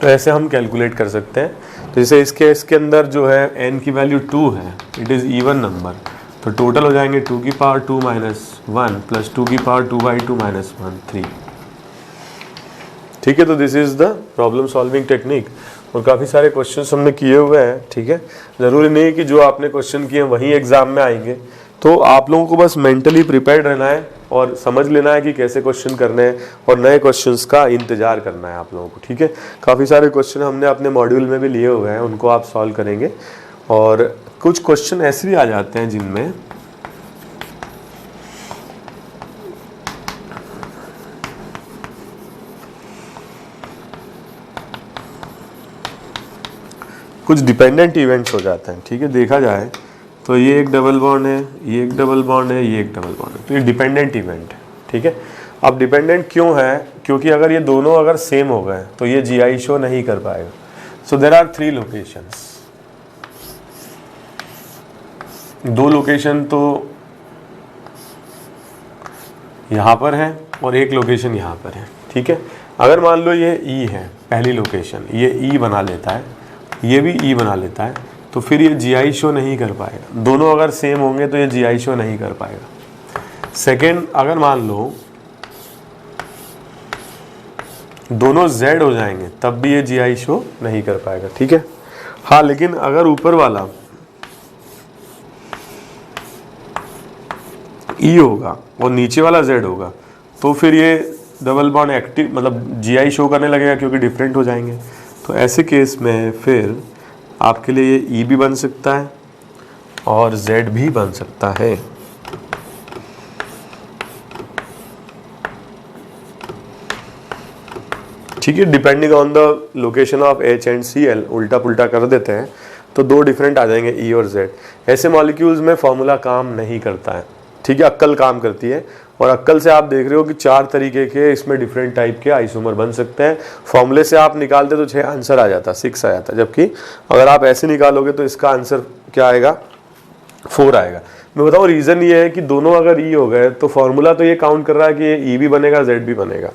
तो ऐसे हम कैलकुलेट कर सकते हैं। तो जैसे इसके अंदर जो है n की वैल्यू 2 है, इट इज़ इवन नंबर, तो टोटल हो जाएंगे 2 की पावर 2 माइनस 1 प्लस 2 की पावर 2 बाई 2 माइनस 1, 3, ठीक है। तो this is the problem solving technique, और काफ़ी सारे क्वेश्चंस हमने किए हुए हैं, ठीक है। ज़रूरी नहीं है कि जो आपने क्वेश्चन किए वही एग्ज़ाम में आएंगे, तो आप लोगों को बस मेंटली प्रिपेयर्ड रहना है और समझ लेना है कि कैसे क्वेश्चन करने हैं, और नए क्वेश्चंस का इंतजार करना है आप लोगों को, ठीक है। काफ़ी सारे क्वेश्चन हमने अपने मॉड्यूल में भी लिए हुए हैं, उनको आप सॉल्व करेंगे। और कुछ क्वेश्चन ऐसे भी आ जाते हैं जिनमें कुछ डिपेंडेंट इवेंट्स हो जाते हैं, ठीक है। देखा जाए तो ये एक डबल बॉन्ड है, ये एक डबल बॉन्ड है, ये एक डबल बॉन्ड है, तो ये डिपेंडेंट इवेंट है, ठीक है। अब डिपेंडेंट क्यों है, क्योंकि अगर ये दोनों अगर सेम हो गए तो ये GI शो नहीं कर पाएगा। So there are 3 locations, 2 location तो यहाँ पर है और एक लोकेशन यहाँ पर है, ठीक है। अगर मान लो ये ई है पहली लोकेशन, ये ई बना लेता है, ये भी ई बना लेता है, तो फिर ये जीआई शो नहीं कर पाएगा। दोनों अगर सेम होंगे तो ये जीआई शो नहीं कर पाएगा। सेकेंड, अगर मान लो दोनों Z हो जाएंगे तब भी ये जीआई शो नहीं कर पाएगा, ठीक है। हाँ, लेकिन अगर ऊपर वाला E होगा और नीचे वाला Z होगा तो फिर ये डबल बॉन्ड एक्टिव मतलब जीआई शो करने लगेगा, क्योंकि डिफरेंट हो जाएंगे। तो ऐसे केस में फिर आपके लिए ये E भी बन सकता है और Z भी बन सकता है। ठीक है, depending on the location of H and Cl उल्टा पुल्टा कर देते हैं तो दो डिफरेंट आ जाएंगे E और Z। ऐसे मॉलिक्यूल्स में फॉर्मूला काम नहीं करता है, ठीक है, अक्ल काम करती है। और अक्ल से आप देख रहे हो कि 4 तरीके के इसमें डिफरेंट टाइप के आइसोमर बन सकते हैं। फॉर्मूले से आप निकालते तो 6 आंसर आ जाता, 6 आ जाता, जबकि अगर आप ऐसे निकालोगे तो इसका आंसर क्या आएगा, 4 आएगा। मैं बताऊँ रीज़न ये है कि दोनों अगर E हो गए तो फॉर्मूला तो ये काउंट कर रहा है कि ये E भी बनेगा Z भी बनेगा,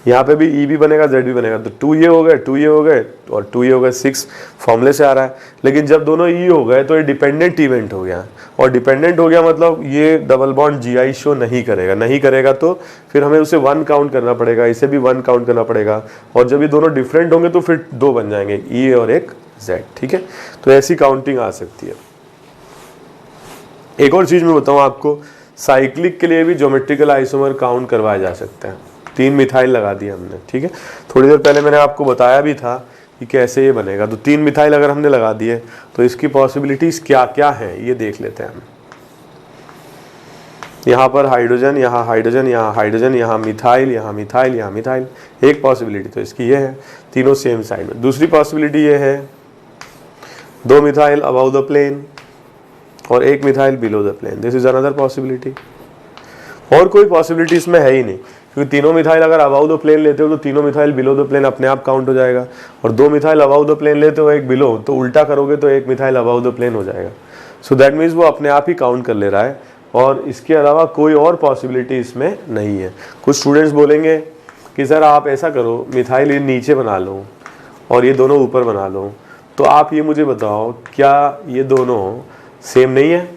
यहाँ पे भी E भी बनेगा Z भी बनेगा, तो 2 ये हो गए, 2 ये हो गए और 2 ये हो गए, 6 फॉर्मूले से आ रहा है। लेकिन जब दोनों E हो गए तो ये डिपेंडेंट इवेंट हो गया, और डिपेंडेंट हो गया मतलब ये डबल बॉन्ड जीआई शो नहीं करेगा। नहीं करेगा तो फिर हमें उसे 1 काउंट करना पड़ेगा, इसे भी 1 काउंट करना पड़ेगा, और जब ये दोनों डिफरेंट होंगे तो फिर 2 बन जाएंगे, E और एक Z, ठीक है। तो ऐसी काउंटिंग आ सकती है। एक और चीज़ मैं बताऊँ आपको, साइक्लिक के लिए भी ज्योमेट्रिकल आइसोमर काउंट करवाए जा सकते हैं। 3 मिथाइल लगा दिया हमने, ठीक है। थोड़ी देर पहले मैंने आपको बताया भी था कि कैसे ये बनेगा। तो 3 मिथाइल अगर हमने लगा दिए तो इसकी पॉसिबिलिटीज़ क्या क्या हैं ये देख लेते हैं हम। यहाँ पर हाइड्रोजन, यहाँ हाइड्रोजन, यहाँ हाइड्रोजन, यहाँ मिथाइल, यहाँ मिथाइल, यहाँ मिथाइल, एक पॉसिबिलिटी तो इसकी ये है, तीनों सेम साइड में। दूसरी पॉसिबिलिटी ये है 2 मिथाइल अबाउ द प्लेन और 1 methyl below the plane, this is another possibility. और कोई पॉसिबिलिटी इसमें है ही नहीं, क्योंकि तीनों मिथाइल अगर अबाउ द प्लेन लेते हो तो तीनों मिथाइल बिलो द प्लेन अपने आप काउंट हो जाएगा, और 2 मिथाइल अबाउ द प्लेन लेते हो 1 बिलो, तो उल्टा करोगे तो 1 मिथाइल अबाउ द प्लेन हो जाएगा। सो दैट मीन्स वो अपने आप ही काउंट कर ले रहा है, और इसके अलावा कोई और पॉसिबिलिटी इसमें नहीं है। कुछ स्टूडेंट्स बोलेंगे कि सर आप ऐसा करो, मिथाइल ये नीचे बना लो और ये दोनों ऊपर बना लो, तो आप ये मुझे बताओ क्या ये दोनों सेम नहीं है?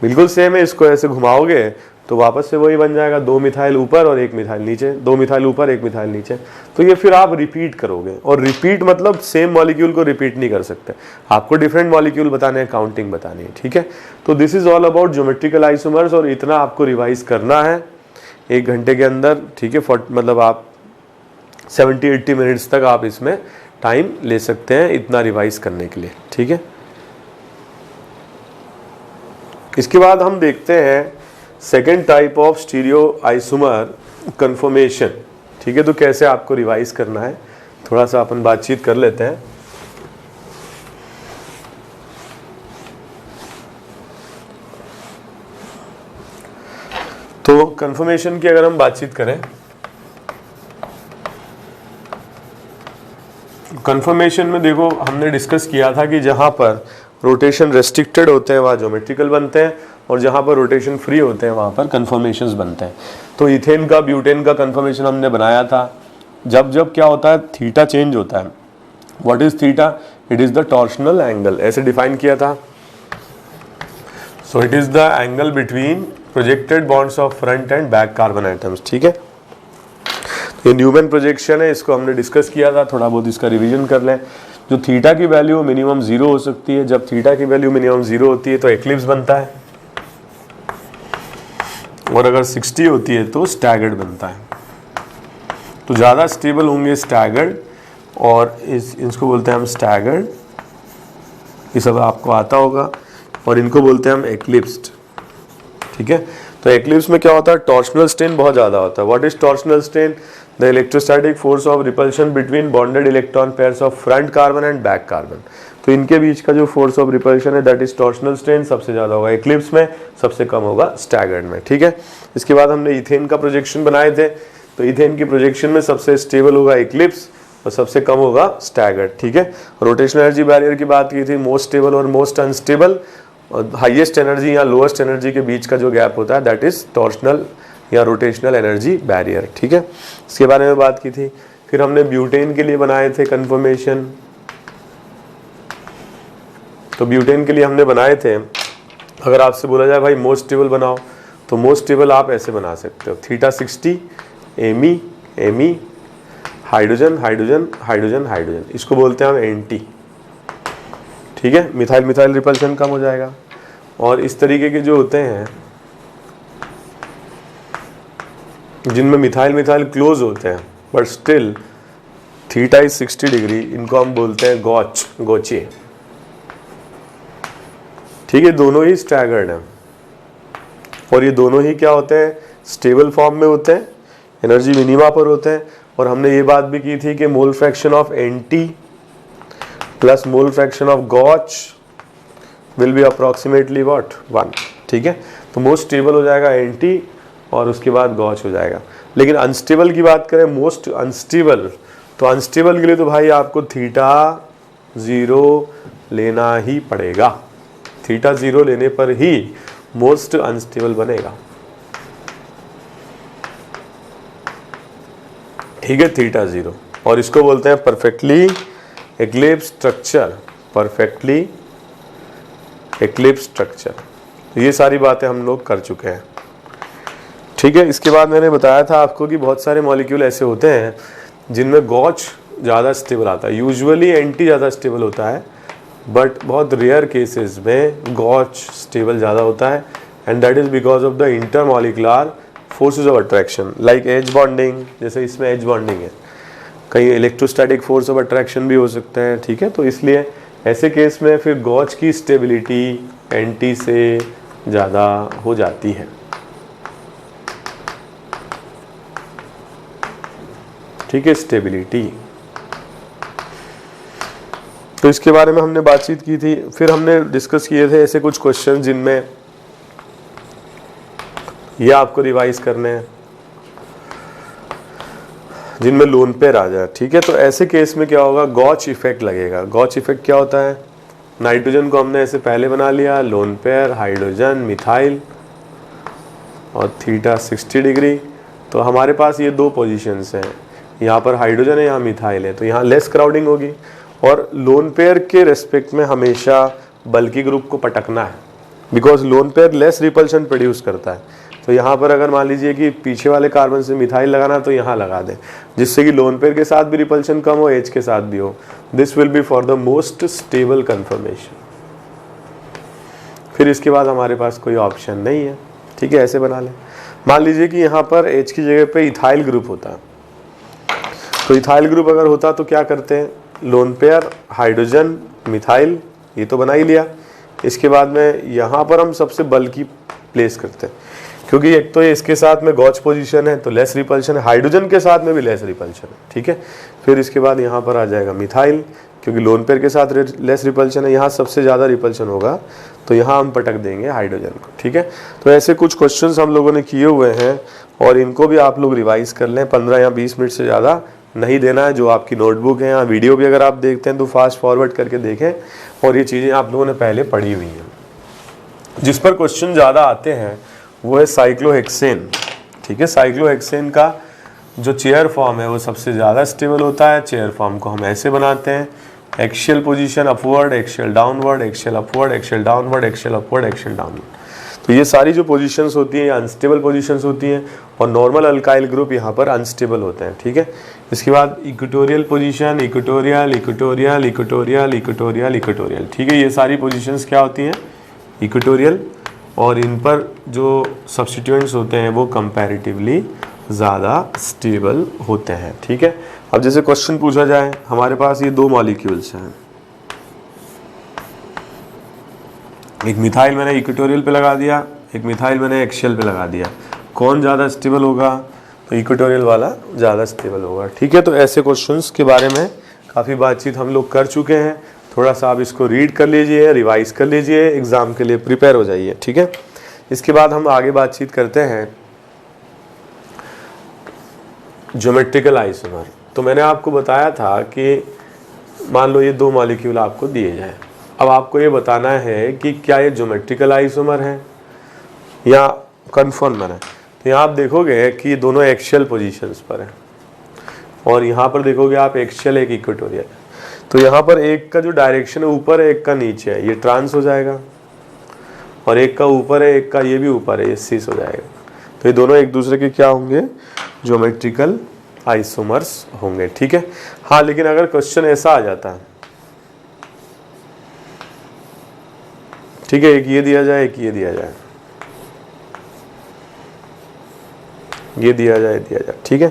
बिल्कुल सेम है। इसको ऐसे घुमाओगे तो वापस से वही बन जाएगा, 2 मिथाइल ऊपर और 1 मिथाइल नीचे, 2 मिथाइल ऊपर 1 मिथाइल नीचे। तो ये फिर आप रिपीट करोगे, और रिपीट मतलब सेम मॉलिक्यूल को रिपीट नहीं कर सकते, आपको डिफरेंट मॉलिक्यूल बताने हैं, काउंटिंग बतानी है, ठीक है। तो this is all about geometrical isomers, और इतना आपको रिवाइज करना है 1 घंटे के अंदर, ठीक है। मतलब आप 70-80 मिनट्स तक आप इसमें टाइम ले सकते हैं इतना रिवाइज करने के लिए, ठीक है। इसके बाद हम देखते हैं second type of stereo isomer conformation, ठीक है। तो कैसे आपको रिवाइज करना है थोड़ा सा अपन बातचीत कर लेते हैं। तो कन्फर्मेशन की अगर हम बातचीत करें, कन्फर्मेशन में देखो हमने डिस्कस किया था कि जहां पर रोटेशन रेस्ट्रिक्टेड होते हैं वहाँ ज्योमेट्रिकल बनते हैं, और जहाँ पर रोटेशन फ्री होते हैं वहाँ पर कन्फर्मेशंस बनते हैं। तो इथेन का ब्यूटेन का कन्फर्मेशन हमने बनाया था। जब जब क्या होता है, थीटा चेंज होता है। What is theta? It is the torsional angle, ऐसे डिफाइन किया था। So it is the angle between projected bonds of front end back carbon atoms, ठीक है। ये न्यूमैन प्रोजेक्शन है, इसको हमने डिस्कस किया था, थोड़ा बहुत इसका रिवीजन कर लें। जो थीटा की वैल्यू मिनिमम 0 हो सकती है, जब थीटा की वैल्यू मिनिमम 0 होती है तो एक्लिप्स बनता है, और अगर 60 होती है तो स्टैगर्ड बनता है। तो ज़्यादा स्टेबल होंगे स्टैगर्ड, और इसको बोलते हैं हम स्टैगर्ड, ये सब आपको आता होगा, और इनको बोलते हैं हम एक्लिप्स्ड, ठीक है। तो एक्लिप्स में क्या होता है, टॉर्शनल स्ट्रेन बहुत ज़्यादा होता है। What is torsional strain? The electrostatic force of repulsion between bonded electron pairs of front carbon and back carbon. तो इनके बीच का जो फोर्स ऑफ रिपल्शन है दैट इज टॉर्शनल स्ट्रेन, सबसे ज़्यादा होगा एक्लिप्स में, सबसे कम होगा स्टैगर्ड में, ठीक है। इसके बाद हमने इथेन का प्रोजेक्शन बनाए थे, तो इथेन की प्रोजेक्शन में सबसे स्टेबल होगा एक्लिप्स और सबसे कम होगा स्टैगर्ड, ठीक है। रोटेशनल एनर्जी बैरियर की बात की थी, मोस्ट स्टेबल और मोस्ट अनस्टेबल, और हाईएस्ट एनर्जी या लोएस्ट एनर्जी के बीच का जो गैप होता है दैट इज टॉर्शनल या रोटेशनल एनर्जी बैरियर, ठीक है, इसके बारे में बात की थी। फिर हमने ब्यूटेन के लिए बनाए थे कन्फर्मेशन। तो ब्यूटेन के लिए हमने बनाए थे, अगर आपसे बोला जाए भाई मोस्ट टेबल बनाओ, तो मोस्ट टेबल आप ऐसे बना सकते हो, थीटा 60 एमी एमी हाइड्रोजन हाइड्रोजन हाइड्रोजन हाइड्रोजन, इसको बोलते हैं हम एंटी, ठीक है, मिथाइल मिथाइल रिपल्शन कम हो जाएगा। और इस तरीके के जो होते हैं जिनमें मिथाइल मिथाइल क्लोज होते हैं but still theta is 60 degree, इनको हम बोलते हैं गॉच, गोचे, ठीक है, दोनों ही स्टैगर्ड हैं और ये दोनों ही क्या होते हैं, स्टेबल फॉर्म में होते हैं, एनर्जी मिनिमा पर होते हैं। और हमने ये बात भी की थी कि mole fraction of anti plus mole fraction of gauche will be approximately what 1, ठीक है। तो मोस्ट स्टेबल हो जाएगा एंटी और उसके बाद गॉच हो जाएगा। लेकिन अनस्टेबल की बात करें, मोस्ट अनस्टेबल, तो अनस्टेबल के लिए तो भाई आपको थीटा 0 लेना ही पड़ेगा, थीटा 0 लेने पर ही मोस्ट अनस्टेबल बनेगा, ठीक है, थीटा 0। और इसको बोलते हैं perfectly eclipse structure, perfectly eclipse structure. तो ये सारी बातें हम लोग कर चुके हैं, ठीक है। इसके बाद मैंने बताया था आपको कि बहुत सारे मॉलिक्यूल ऐसे होते हैं जिनमें गॉच ज़्यादा स्टेबल आता है, यूजुअली एंटी ज़्यादा स्टेबल होता है, बट बहुत रेयर केसेस में गॉच स्टेबल ज़्यादा होता है, and that is because of the intermolecular forces of attraction, like H bonding, जैसे इसमें एज बॉन्डिंग है, कहीं इलेक्ट्रोस्टैटिक फोर्स ऑफ अट्रैक्शन भी हो सकता है, ठीक है। तो इसलिए ऐसे केस में फिर गॉच की स्टेबिलिटी एंटी से ज़्यादा हो जाती है, ठीक है, स्टेबिलिटी। तो इसके बारे में हमने बातचीत की थी। फिर हमने डिस्कस किए थे ऐसे कुछ क्वेश्चन जिनमें ये आपको रिवाइज करने हैं, जिनमें लोन पेयर आ जाए, ठीक है। तो ऐसे केस में क्या होगा, गॉच इफेक्ट लगेगा। गॉच इफेक्ट क्या होता है, नाइट्रोजन को हमने ऐसे पहले बना लिया, लोन पेयर हाइड्रोजन मिथाइल और थीटा 60 डिग्री। तो हमारे पास ये दो पोजीशंस हैं, यहाँ पर हाइड्रोजन है, यहाँ मिथाइल है, तो यहाँ लेस क्राउडिंग होगी। और लोन पेयर के रेस्पेक्ट में हमेशा बल्कि ग्रुप को पटकना है, because lone pair less repulsion produce करता है। तो यहाँ पर अगर मान लीजिए कि पीछे वाले कार्बन से मिथाइल लगाना, तो यहाँ लगा दें, जिससे कि लोन पेयर के साथ भी रिपल्शन कम हो, एच के साथ भी हो। This will be for the most stable conformation. फिर इसके बाद हमारे पास कोई ऑप्शन नहीं है, ठीक है, ऐसे बना लें। मान लीजिए कि यहाँ पर एच की जगह पे इथाइल ग्रुप होता, तो इथाइल ग्रुप अगर होता तो क्या करते हैं, लोन पेयर हाइड्रोजन मिथाइल, ये तो बना ही लिया। इसके बाद में यहाँ पर हम सबसे बल्कि प्लेस करते हैं, क्योंकि एक तो ये इसके साथ में गॉच पोजीशन है तो लेस रिपल्शन है, हाइड्रोजन के साथ में भी लेस रिपल्शन है, ठीक है। फिर इसके बाद यहाँ पर आ जाएगा मिथाइल, क्योंकि लोन पेयर के साथ लेस रिपल्शन है, यहाँ सबसे ज़्यादा रिपल्शन होगा, तो यहाँ हम पटक देंगे हाइड्रोजन को, ठीक है। तो ऐसे कुछ क्वेश्चंस हम लोगों ने किए हुए हैं और इनको भी आप लोग रिवाइज कर लें। 15 या 20 मिनट से ज़्यादा नहीं देना है। जो आपकी नोटबुक है या वीडियो भी अगर आप देखते हैं तो फास्ट फॉरवर्ड करके देखें, और ये चीज़ें आप लोगों ने पहले पढ़ी हुई हैं। जिस पर क्वेश्चन ज़्यादा आते हैं वो है साइक्लोहेक्सेन, ठीक है। साइक्लोहेक्सेन का जो चेयर फॉर्म है वो सबसे ज़्यादा स्टेबल होता है। चेयर फॉर्म को हम ऐसे बनाते हैं, axial position upward, axial downward, axial upward, axial downward, axial upward, axial downward. तो ये सारी जो पोजीशंस होती हैं ये अनस्टेबल पोजीशंस होती हैं, और नॉर्मल अल्काइल ग्रुप यहाँ पर अनस्टेबल होते हैं, ठीक है। इसके बाद equatorial position, equatorial equatorial equatorial equatorial equatorial, ठीक है। ये सारी पोजीशंस क्या होती हैं, इक्वेटोरियल, और इन पर जो सब्स्टिट्यूएंट्स होते हैं वो कंपैरेटिवली ज़्यादा स्टेबल होते हैं, ठीक है। अब जैसे क्वेश्चन पूछा जाए, हमारे पास ये दो मॉलिक्यूल्स हैं, एक मिथाइल मैंने इक्वेटोरियल पे लगा दिया, एक मिथाइल मैंने एक्शियल पे लगा दिया, कौन ज़्यादा स्टेबल होगा, तो इक्वेटोरियल वाला ज़्यादा स्टेबल होगा, ठीक है। तो ऐसे क्वेश्चंस के बारे में काफ़ी बातचीत हम लोग कर चुके हैं। थोड़ा सा आप इसको रीड कर लीजिए, रिवाइज कर लीजिए, एग्ज़ाम के लिए प्रिपेयर हो जाइए, ठीक है। इसके बाद हम आगे बातचीत करते हैं ज्योमेट्रिकल आइसोमर। तो मैंने आपको बताया था कि मान लो ये दो मॉलिक्यूल आपको दिए जाएं, अब आपको ये बताना है कि क्या ये ज्योमेट्रिकल आइसोमर है या कन्फॉर्मर है। तो यहाँ आप देखोगे कि ये दोनों एक्शियल पोजीशंस पर है और यहाँ पर देखोगे आप एक्शियल एक इक्वेटोरियल है। तो यहाँ पर एक का जो डायरेक्शन है ऊपर है, एक का नीचे है, ये ट्रांस हो जाएगा, और एक का ऊपर है, एक का ये भी ऊपर है, ये सीस हो जाएगा। तो ये दोनों एक दूसरे के क्या होंगे, ज्योमेट्रिकल आइसोमर्स होंगे। ठीक है। हाँ, लेकिन अगर क्वेश्चन ऐसा आ जाता है, ठीक है, एक ये दिया जाए, एक ये दिया जाए, ये दिया जाए, ठीक है।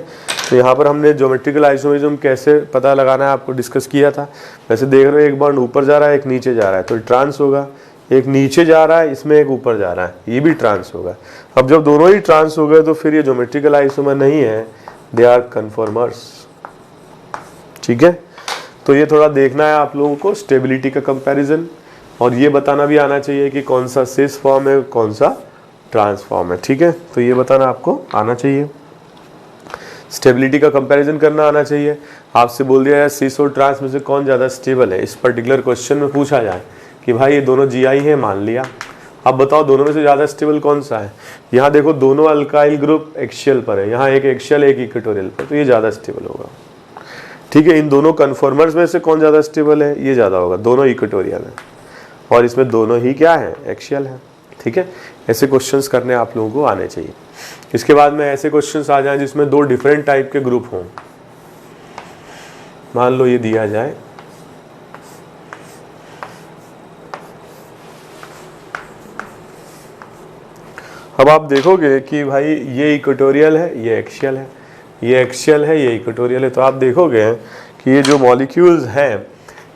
तो यहाँ पर हमने ज्योमेट्रिकल आइसोमरिज्म कैसे पता लगाना है आपको डिस्कस किया था। वैसे देख रहे हो एक बॉन्ड ऊपर जा रहा है, एक नीचे जा रहा है, तो ट्रांस होगा। एक नीचे जा रहा है, इसमें एक ऊपर जा रहा है, ये भी ट्रांस होगा। अब जब दोनों ही ट्रांस हो गए तो फिर ये ज्योमेट्रिकल आइसोमर नहीं है, दे आर कन्फॉर्मर्स। ठीक है। तो ये थोड़ा देखना है आप लोगों को, स्टेबिलिटी का कंपैरिजन, और ये बताना भी आना चाहिए कि कौन सा सिस फॉर्म है, कौन सा ट्रांसफॉर्म है। ठीक है। तो ये बताना आपको आना चाहिए, स्टेबिलिटी का कंपैरिजन करना आना चाहिए। आपसे बोल दिया है सिस और ट्रांस में से कौन ज़्यादा स्टेबल है, इस पर्टिकुलर क्वेश्चन में पूछा जाए कि भाई ये दोनों जीआई है, मान लिया, अब बताओ दोनों में से ज़्यादा स्टेबल कौन सा है। यहाँ देखो दोनों अल्काइल ग्रुप एक्शियल पर है, यहाँ एक एक्शियल एक इक्वेटोरियल पर, तो ये ज़्यादा स्टेबल होगा। ठीक है। इन दोनों कन्फॉर्मर्स में से कौन ज़्यादा स्टेबल है, ये ज़्यादा होगा, दोनों इक्वेटोरियल है और इसमें दोनों ही क्या है, एक्शियल है। ठीक है। ऐसे क्वेश्चंस करने आप लोगों को आने चाहिए। इसके बाद में ऐसे क्वेश्चंस आ जाएं जिसमें दो डिफरेंट टाइप के ग्रुप हों। मान लो ये दिया जाए, अब आप देखोगे कि भाई ये इक्वेटोरियल है, ये एक्शियल है, ये एक्शियल है, ये इक्वेटोरियल है। तो आप देखोगे कि ये जो मॉलिक्यूल्स हैं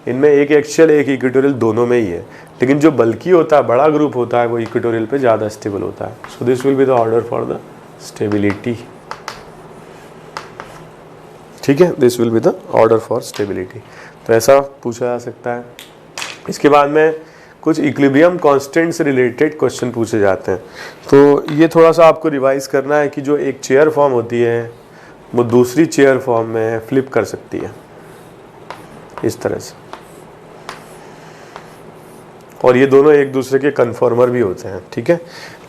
इनमें एक एक्शियल एक इक्वेटोरियल दोनों में ही है, लेकिन जो बल्कि होता है, बड़ा ग्रुप होता है, वो इक्वेटोरियल पे ज़्यादा स्टेबल होता है। So this will be the order for the stability. ठीक है, this will be the order for stability. तो ऐसा पूछा जा सकता है। इसके बाद में कुछ इक्विलिब्रियम कांस्टेंट से रिलेटेड क्वेश्चन पूछे जाते हैं। तो ये थोड़ा सा आपको रिवाइज करना है कि जो एक चेयर फॉर्म होती है वो दूसरी चेयर फॉर्म में फ्लिप कर सकती है इस तरह से, और ये दोनों एक दूसरे के कन्फॉर्मर भी होते हैं। ठीक है।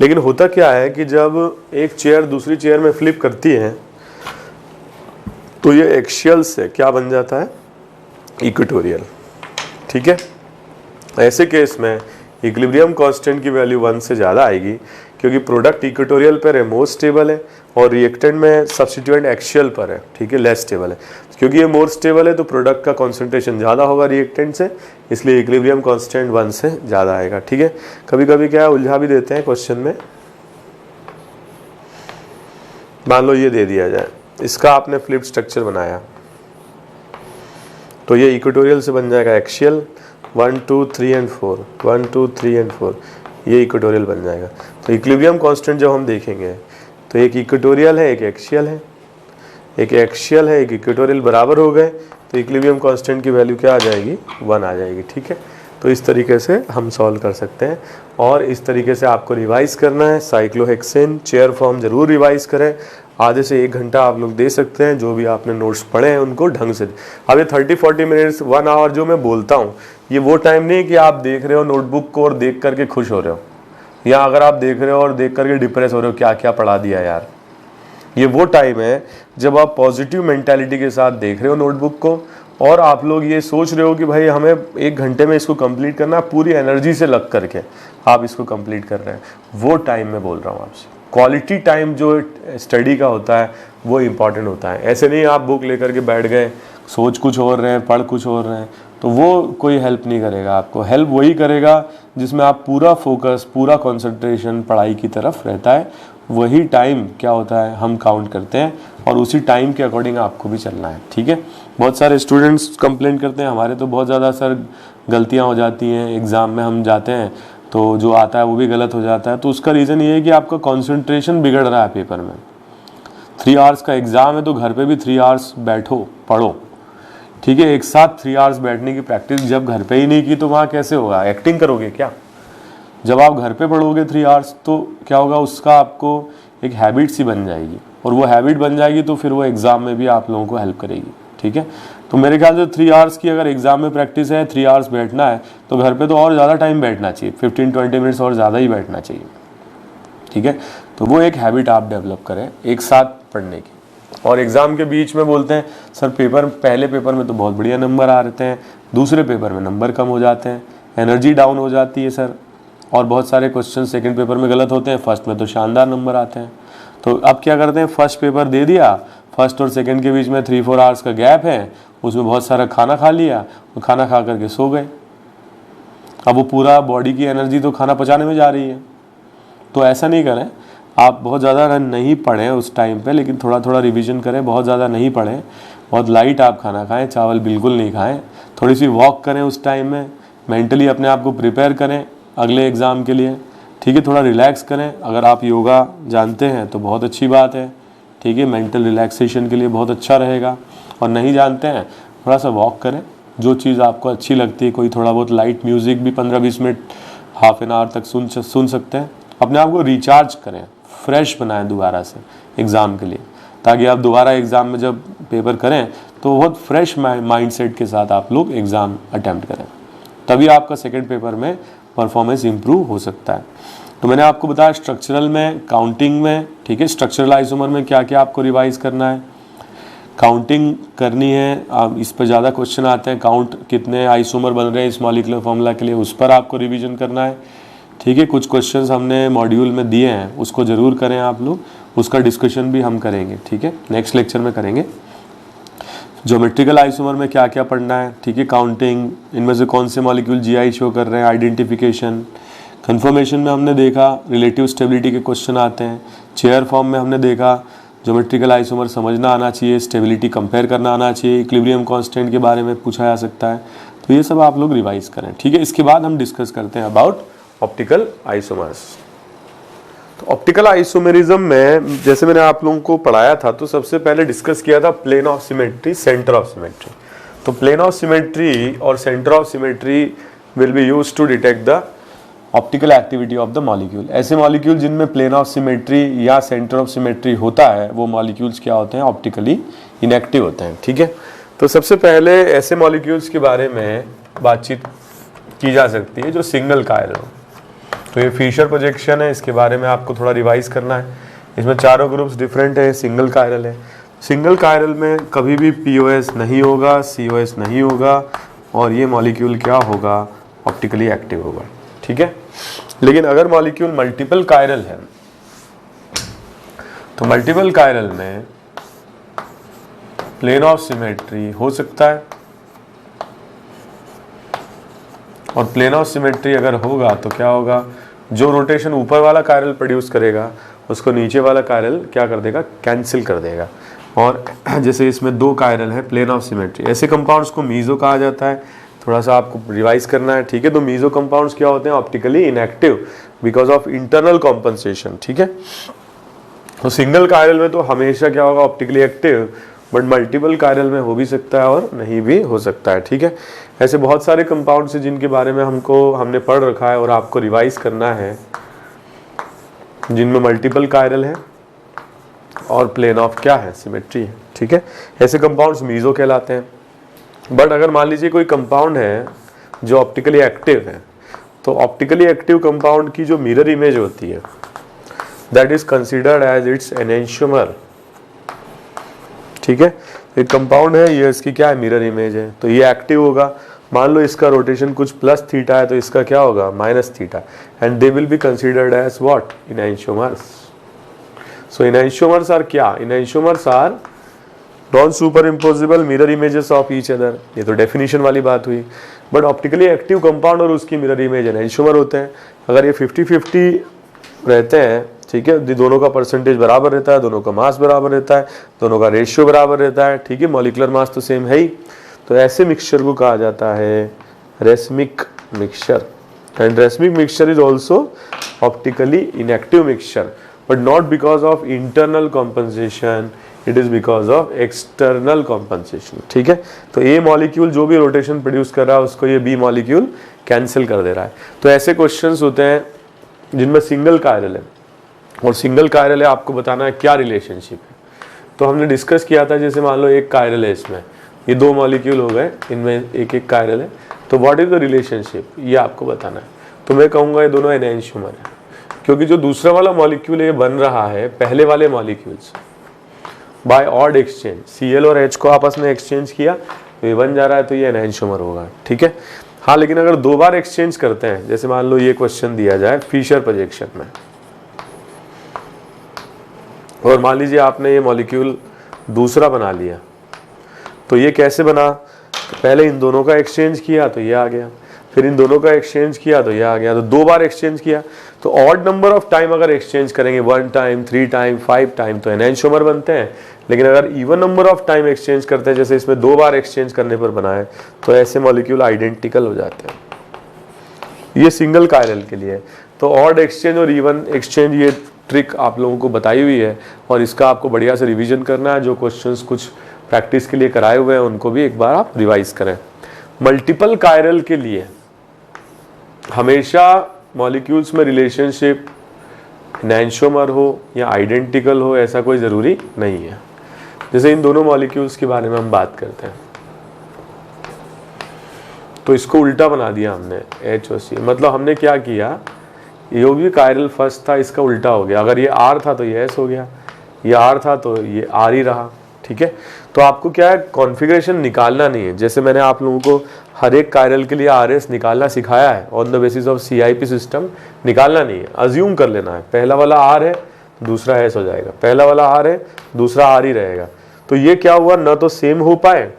लेकिन होता क्या है कि जब एक चेयर दूसरी चेयर में फ्लिप करती है तो ये एक्शियल से क्या बन जाता है, इक्वेटोरियल। ठीक है। ऐसे केस में इक्विलिब्रियम कांस्टेंट की वैल्यू 1 से ज़्यादा आएगी, क्योंकि प्रोडक्ट इक्वेटोरियल पर है, मोर स्टेबल है, और रिएक्टेंट में सब्स्टिट्यूएंट एक्शियल पर है, ठीक है, लेस स्टेबल है। क्योंकि ये मोर स्टेबल है तो प्रोडक्ट का कॉन्सेंट्रेशन ज़्यादा होगा रिएक्टेंट से, इसलिए इक्विलिब्रियम कांस्टेंट 1 से ज़्यादा आएगा। ठीक है। कभी कभी क्या है, उलझा भी देते हैं क्वेश्चन में। मान लो ये दे दिया जाए, इसका आपने फ्लिप स्ट्रक्चर बनाया, तो ये इक्वेटोरियल से बन जाएगा एक्शियल, 1 2 3 एंड 4, 1 2 3 एंड 4, ये इक्वेटोरियल बन जाएगा। तो इक्विलिब्रियम कांस्टेंट जब हम देखेंगे तो एक इक्वेटोरियल है, एक एक्शियल है, एक एक्शियल है, एक इक्वेटोरियल बराबर हो गए, तो इक्विलिब्रियम कांस्टेंट की वैल्यू क्या आ जाएगी, 1 आ जाएगी। ठीक है। तो इस तरीके से हम सॉल्व कर सकते हैं, और इस तरीके से आपको रिवाइज करना है। साइक्लोहेक्सेन चेयर फॉर्म जरूर रिवाइज करें, आधे से 1 घंटा आप लोग दे सकते हैं, जो भी आपने नोट्स पढ़े हैं उनको ढंग से। अब ये 30-40 मिनट्स 1 आवर जो मैं बोलता हूँ, ये वो टाइम नहीं कि आप देख रहे हो नोटबुक को और देख करके खुश हो रहे हो, या अगर आप देख रहे हो और देख करके डिप्रेस हो रहे हो, क्या क्या पढ़ा दिया यार। ये वो टाइम है जब आप पॉजिटिव मेंटालिटी के साथ देख रहे हो नोटबुक को, और आप लोग ये सोच रहे हो कि भाई हमें 1 घंटे में इसको कंप्लीट करना, पूरी एनर्जी से लग करके आप इसको कंप्लीट कर रहे हैं। वो टाइम मैं बोल रहा हूँ आपसे, क्वालिटी टाइम जो स्टडी का होता है वो इम्पॉर्टेंट होता है। ऐसे नहीं आप बुक लेकर के बैठ गए, सोच कुछ और रहे हैं, पढ़ कुछ और रहे हैं, तो वो कोई हेल्प नहीं करेगा आपको। हेल्प वही करेगा जिसमें आप पूरा फोकस, पूरा कंसंट्रेशन पढ़ाई की तरफ रहता है। वही टाइम क्या होता है, हम काउंट करते हैं, और उसी टाइम के अकॉर्डिंग आपको भी चलना है। ठीक है। बहुत सारे स्टूडेंट्स कंप्लेंट करते हैं, हमारे तो बहुत ज़्यादा सर गलतियाँ हो जाती हैं, एग्ज़ाम में हम जाते हैं तो जो आता है वो भी गलत हो जाता है। तो उसका रीज़न ये है कि आपका कंसंट्रेशन बिगड़ रहा है पेपर में। 3 आवर्स का एग्ज़ाम है तो घर पे भी 3 आवर्स बैठो, पढ़ो। ठीक है। एक साथ 3 आवर्स बैठने की प्रैक्टिस जब घर पे ही नहीं की तो वहाँ कैसे होगा, एक्टिंग करोगे क्या। जब आप घर पे पढ़ोगे 3 आवर्स तो क्या होगा, उसका आपको एक हैबिट सी बन जाएगी, और वो हैबिट बन जाएगी तो फिर वो एग्ज़ाम में भी आप लोगों को हेल्प करेगी। ठीक है। तो मेरे ख्याल से 3 आवर्स की अगर एग्ज़ाम में प्रैक्टिस है, 3 आवर्स बैठना है, तो घर पे तो और ज़्यादा टाइम बैठना चाहिए, 15-20 मिनट्स और ज़्यादा ही बैठना चाहिए। ठीक है। तो वो एक हैबिट आप डेवलप करें एक साथ पढ़ने की। और एग्ज़ाम के बीच में बोलते हैं सर पेपर पहले पेपर में तो बहुत बढ़िया नंबर आ रहे हैं, दूसरे पेपर में नंबर कम हो जाते हैं, एनर्जी डाउन हो जाती है सर, और बहुत सारे क्वेश्चन सेकंड पेपर में गलत होते हैं, फर्स्ट में तो शानदार नंबर आते हैं। तो अब क्या करते हैं, फर्स्ट पेपर दे दिया, फर्स्ट और सेकंड के बीच में 3-4 आवर्स का गैप है, उसमें बहुत सारा खाना खा लिया और खाना खा करके सो गए। अब वो पूरा बॉडी की एनर्जी तो खाना पचाने में जा रही है। तो ऐसा नहीं करें, आप बहुत ज़्यादा नहीं पढ़ें उस टाइम पे, लेकिन थोड़ा थोड़ा रिवीजन करें, बहुत ज़्यादा नहीं पढ़ें, बहुत लाइट आप खाना खाएं, चावल बिल्कुल नहीं खाएं, थोड़ी सी वॉक करें उस टाइम में, मेंटली अपने आप को प्रिपेयर करें अगले एग्ज़ाम के लिए, ठीक है। थोड़ा रिलैक्स करें, अगर आप योगा जानते हैं तो बहुत अच्छी बात है, ठीक है, मेंटल रिलैक्सेशन के लिए बहुत अच्छा रहेगा। और नहीं जानते हैं, थोड़ा सा वॉक करें, जो चीज़ आपको अच्छी लगती है, कोई थोड़ा बहुत लाइट म्यूज़िक भी 15-20 मिनट हाफ एन आवर तक सुन सकते हैं। अपने आप को रिचार्ज करें, फ्रेश बनाएं दोबारा से एग्ज़ाम के लिए, ताकि आप दोबारा एग्ज़ाम में जब पेपर करें तो बहुत फ्रेश माइंडसेट के साथ आप लोग एग्ज़ाम अटैम्प्ट करें, तभी आपका सेकंड पेपर में परफॉर्मेंस इंप्रूव हो सकता है। तो मैंने आपको बताया स्ट्रक्चरल में, काउंटिंग में, ठीक है, स्ट्रक्चरल आइसोमर में क्या क्या आपको रिवाइज करना है, काउंटिंग करनी है। आप इस पर ज़्यादा क्वेश्चन आते हैं, काउंट कितने आइसोमर बन रहे हैं इस मॉलिक्यूलर फॉर्मूला के लिए, उस पर आपको रिवीजन करना है, ठीक है। कुछ क्वेश्चंस हमने मॉड्यूल में दिए हैं, उसको ज़रूर करें आप लोग, उसका डिस्कशन भी हम करेंगे, ठीक है, नेक्स्ट लेक्चर में करेंगे। ज्योमेट्रिकल आइसोमर में क्या क्या पढ़ना है, ठीक है, काउंटिंग, इनमें से कौन से मॉलिक्यूल जीआई शो कर रहे हैं, आइडेंटिफिकेशन। कन्फर्मेशन में हमने देखा रिलेटिव स्टेबिलिटी के क्वेश्चन आते हैं। चेयर फॉर्म में हमने देखा ज्योमेट्रिकल आइसोमर समझना आना चाहिए, स्टेबिलिटी कंपेयर करना आना चाहिए, इक्विलिब्रियम कांस्टेंट के बारे में पूछा जा सकता है। तो ये सब आप लोग रिवाइज करें, ठीक है। इसके बाद हम डिस्कस करते हैं अबाउट ऑप्टिकल आइसोमर्स। तो ऑप्टिकल आइसोमेरिज्म में जैसे मैंने आप लोगों को पढ़ाया था, तो सबसे पहले डिस्कस किया था plane of symmetry, centre of symmetry. तो प्लेन ऑफ सिमेट्री और centre of symmetry will be used to detect the optical activity of the molecule. ऐसे मॉलिक्यूल जिनमें प्लेन ऑफ सिमेट्री या सेंटर ऑफ सिमेट्री होता है, वो मॉलिक्यूल्स क्या होते हैं, ऑप्टिकली इनएक्टिव होते हैं, ठीक है। तो सबसे पहले ऐसे मॉलिक्यूल्स के बारे में बातचीत की जा सकती है जो सिंगल कायरल हो। तो ये फिशर प्रोजेक्शन है, इसके बारे में आपको थोड़ा रिवाइज करना है। इसमें चारों ग्रुप्स डिफरेंट है, सिंगल कायरल है। सिंगल कायरल में कभी भी POS नहीं होगा, COS नहीं होगा, और ये मॉलिक्यूल क्या होगा, ऑप्टिकली एक्टिव होगा, ठीक है। लेकिन अगर मॉलिक्यूल मल्टीपल कायरल है, तो मल्टीपल कायरल में प्लेन ऑफ सिमेट्री हो सकता है, और प्लेन ऑफ सिमेट्री अगर होगा तो क्या होगा, जो रोटेशन ऊपर वाला कायरल प्रोड्यूस करेगा उसको नीचे वाला कायरल क्या कर देगा, कैंसिल कर देगा। और जैसे इसमें 2 कायरल है प्लेन ऑफ सिमेट्री, ऐसे कंपाउंड्स को मीजो कहा जाता है। थोड़ा सा आपको रिवाइज करना है, ठीक है। तो मीजो कंपाउंड्स क्या होते हैं, optically inactive because of internal compensation, ठीक है। तो सिंगल कायरल में तो हमेशा क्या होगा, optically active, but multiple chiral में हो भी सकता है और नहीं भी हो सकता है, ठीक है। ऐसे बहुत सारे कंपाउंड्स हैं जिनके बारे में हमने पढ़ रखा है और आपको रिवाइज करना है, जिनमें मल्टीपल कायरल है और प्लेन ऑफ क्या है, सिमेट्री है, ठीक है। ऐसे कंपाउंड्स मीजो कहलाते हैं। बट अगर मान लीजिए कोई कंपाउंड है जो ऑप्टिकली एक्टिव है, तो ऑप्टिकली एक्टिव कंपाउंड की जो मिरर इमेज होती है, that is considered as its enantiomer, ठीक है। एक कंपाउंड है, ये इसकी क्या है, मिरर इमेज है, तो ये एक्टिव होगा। मान लो इसका रोटेशन कुछ प्लस थीटा है, तो इसका क्या होगा, minus theta, and they will be considered as what, enantiomers. So enantiomers are क्या, enantiomers are non superimposable mirror images of each other. ये तो डेफिनेशन वाली बात हुई। बट ऑप्टिकली एक्टिव कंपाउंड और उसकी मिरर इमेज एनेंशियोमर होते हैं। अगर ये 50-50 रहते हैं, ठीक है, दोनों का परसेंटेज बराबर रहता है, दोनों का मास बराबर रहता है, दोनों का रेशियो बराबर रहता है, ठीक है, मॉलिक्यूलर मास तो सेम है ही, तो ऐसे मिक्सचर को कहा जाता है racemic mixture. And racemic mixture is also optically inactive mixture, but not because of internal compensation, it is because of external compensation, ठीक है। तो ए मॉलिक्यूल जो भी रोटेशन प्रोड्यूस कर रहा है उसको ये बी मॉलिक्यूल कैंसिल कर दे रहा है। तो ऐसे क्वेश्चंस होते हैं जिनमें सिंगल कायरल है, और सिंगल कायरल है आपको बताना है क्या रिलेशनशिप है। तो हमने डिस्कस किया था, जैसे मान लो एक कायरल है, इसमें ये 2 मॉलिक्यूल हो गए, इनमें एक एक कायरल है, तो व्हाट इज द रिलेशनशिप, ये आपको बताना है। तो मैं कहूँगा ये दोनों एनेंशियोमर है, क्योंकि जो दूसरा वाला मॉलिक्यूल ये बन रहा है पहले वाले मॉलिक्यूल से बाय ऑड एक्सचेंज, Cl और H को आपस में एक्सचेंज किया तो ये बन जा रहा है, तो ये एनाइंशोमर होगा, ठीक है। हाँ, लेकिन अगर 2 बार एक्सचेंज करते हैं, जैसे मान लो ये क्वेश्चन दिया जाए फिशर प्रोजेक्शन में, और मान लीजिए आपने ये मॉलिक्यूल दूसरा बना लिया, तो ये कैसे बना, पहले इन दोनों का एक्सचेंज किया तो ये आ गया, फिर इन दोनों का एक्सचेंज किया तो ये आ गया, तो 2 बार एक्सचेंज किया। तो ऑड नंबर ऑफ टाइम अगर एक्सचेंज करेंगे 1 टाइम, 3 टाइम, 5 टाइम, तो एनाइंशोमर बनते हैं। लेकिन अगर even number of time exchange करते हैं, जैसे इसमें 2 बार एक्सचेंज करने पर बना है, तो ऐसे मॉलिक्यूल आइडेंटिकल हो जाते हैं। ये सिंगल कायरल के लिए। तो ऑड एक्सचेंज और इवन एक्सचेंज ये ट्रिक आप लोगों को बताई हुई है, और इसका आपको बढ़िया से रिवीजन करना है। जो क्वेश्चंस कुछ प्रैक्टिस के लिए कराए हुए हैं उनको भी एक बार आप रिवाइज करें। मल्टीपल कायरल के लिए हमेशा मॉलिक्यूल्स में रिलेशनशिप एनाइंशोमर हो या आइडेंटिकल हो, ऐसा कोई ज़रूरी नहीं है। जैसे इन दोनों मॉलिक्यूल्स के बारे में हम बात करते हैं, तो इसको उल्टा बना दिया हमने, H और C। मतलब हमने क्या किया, ये भी कायरल फर्स्ट था, इसका उल्टा हो गया। अगर ये R था तो ये S हो गया, ये R था तो ये R ही रहा, ठीक है। तो आपको क्या है, कॉन्फ़िगरेशन निकालना नहीं है। जैसे मैंने आप लोगों को हर एक कायरल के लिए RS निकालना सिखाया है, on the basis of CIP system निकालना नहीं है, अज्यूम कर लेना है। पहला वाला R है, दूसरा S हो जाएगा, पहला वाला R है, दूसरा R ही रहेगा। तो ये क्या हुआ, ना तो सेम हो पाए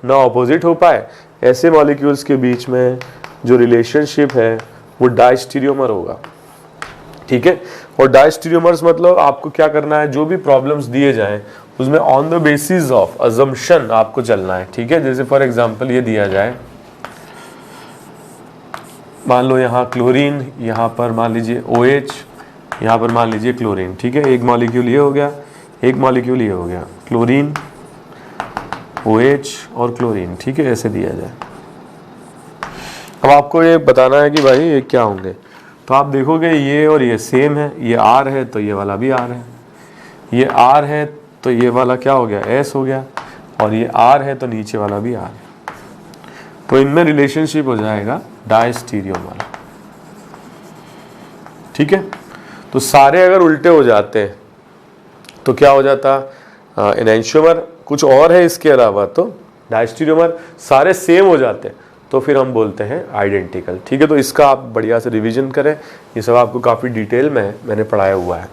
ना ऑपोजिट हो पाए। ऐसे मॉलिक्यूल्स के बीच में जो रिलेशनशिप है वो डायस्टीरियोमर होगा, ठीक है। और डायस्टीरियोमर्स मतलब आपको क्या करना है, जो भी प्रॉब्लम्स दिए जाएं उसमें on the basis of assumption आपको चलना है, ठीक है। जैसे फॉर एग्जांपल ये दिया जाए, मान लो यहाँ क्लोरीन, यहाँ पर मान लीजिए OH, यहाँ पर मान लीजिए क्लोरीन, ठीक है। एक मॉलिक्यूल ये हो गया, एक मॉलिक्यूल ये हो गया, क्लोरीन, OH और क्लोरीन, ठीक है। ऐसे दिया जाए। अब आपको ये बताना है कि भाई ये क्या होंगे, तो आप देखोगे ये और ये सेम है, ये R है तो ये वाला भी R है, ये R है तो ये वाला क्या हो गया, S हो गया, और ये R है तो नीचे वाला भी R है। तो इनमें रिलेशनशिप हो जाएगा डायस्टीरियोमर, ठीक है। तो सारे अगर उल्टे हो जाते हैं तो क्या हो जाता, एनाइंशोमर कुछ और है इसके अलावा, तो डायस्टीरियोमर सारे सेम हो जाते हैं तो फिर हम बोलते हैं आइडेंटिकल, ठीक है। तो इसका आप बढ़िया से रिवीजन करें, ये सब आपको काफ़ी डिटेल में मैंने पढ़ाया हुआ है।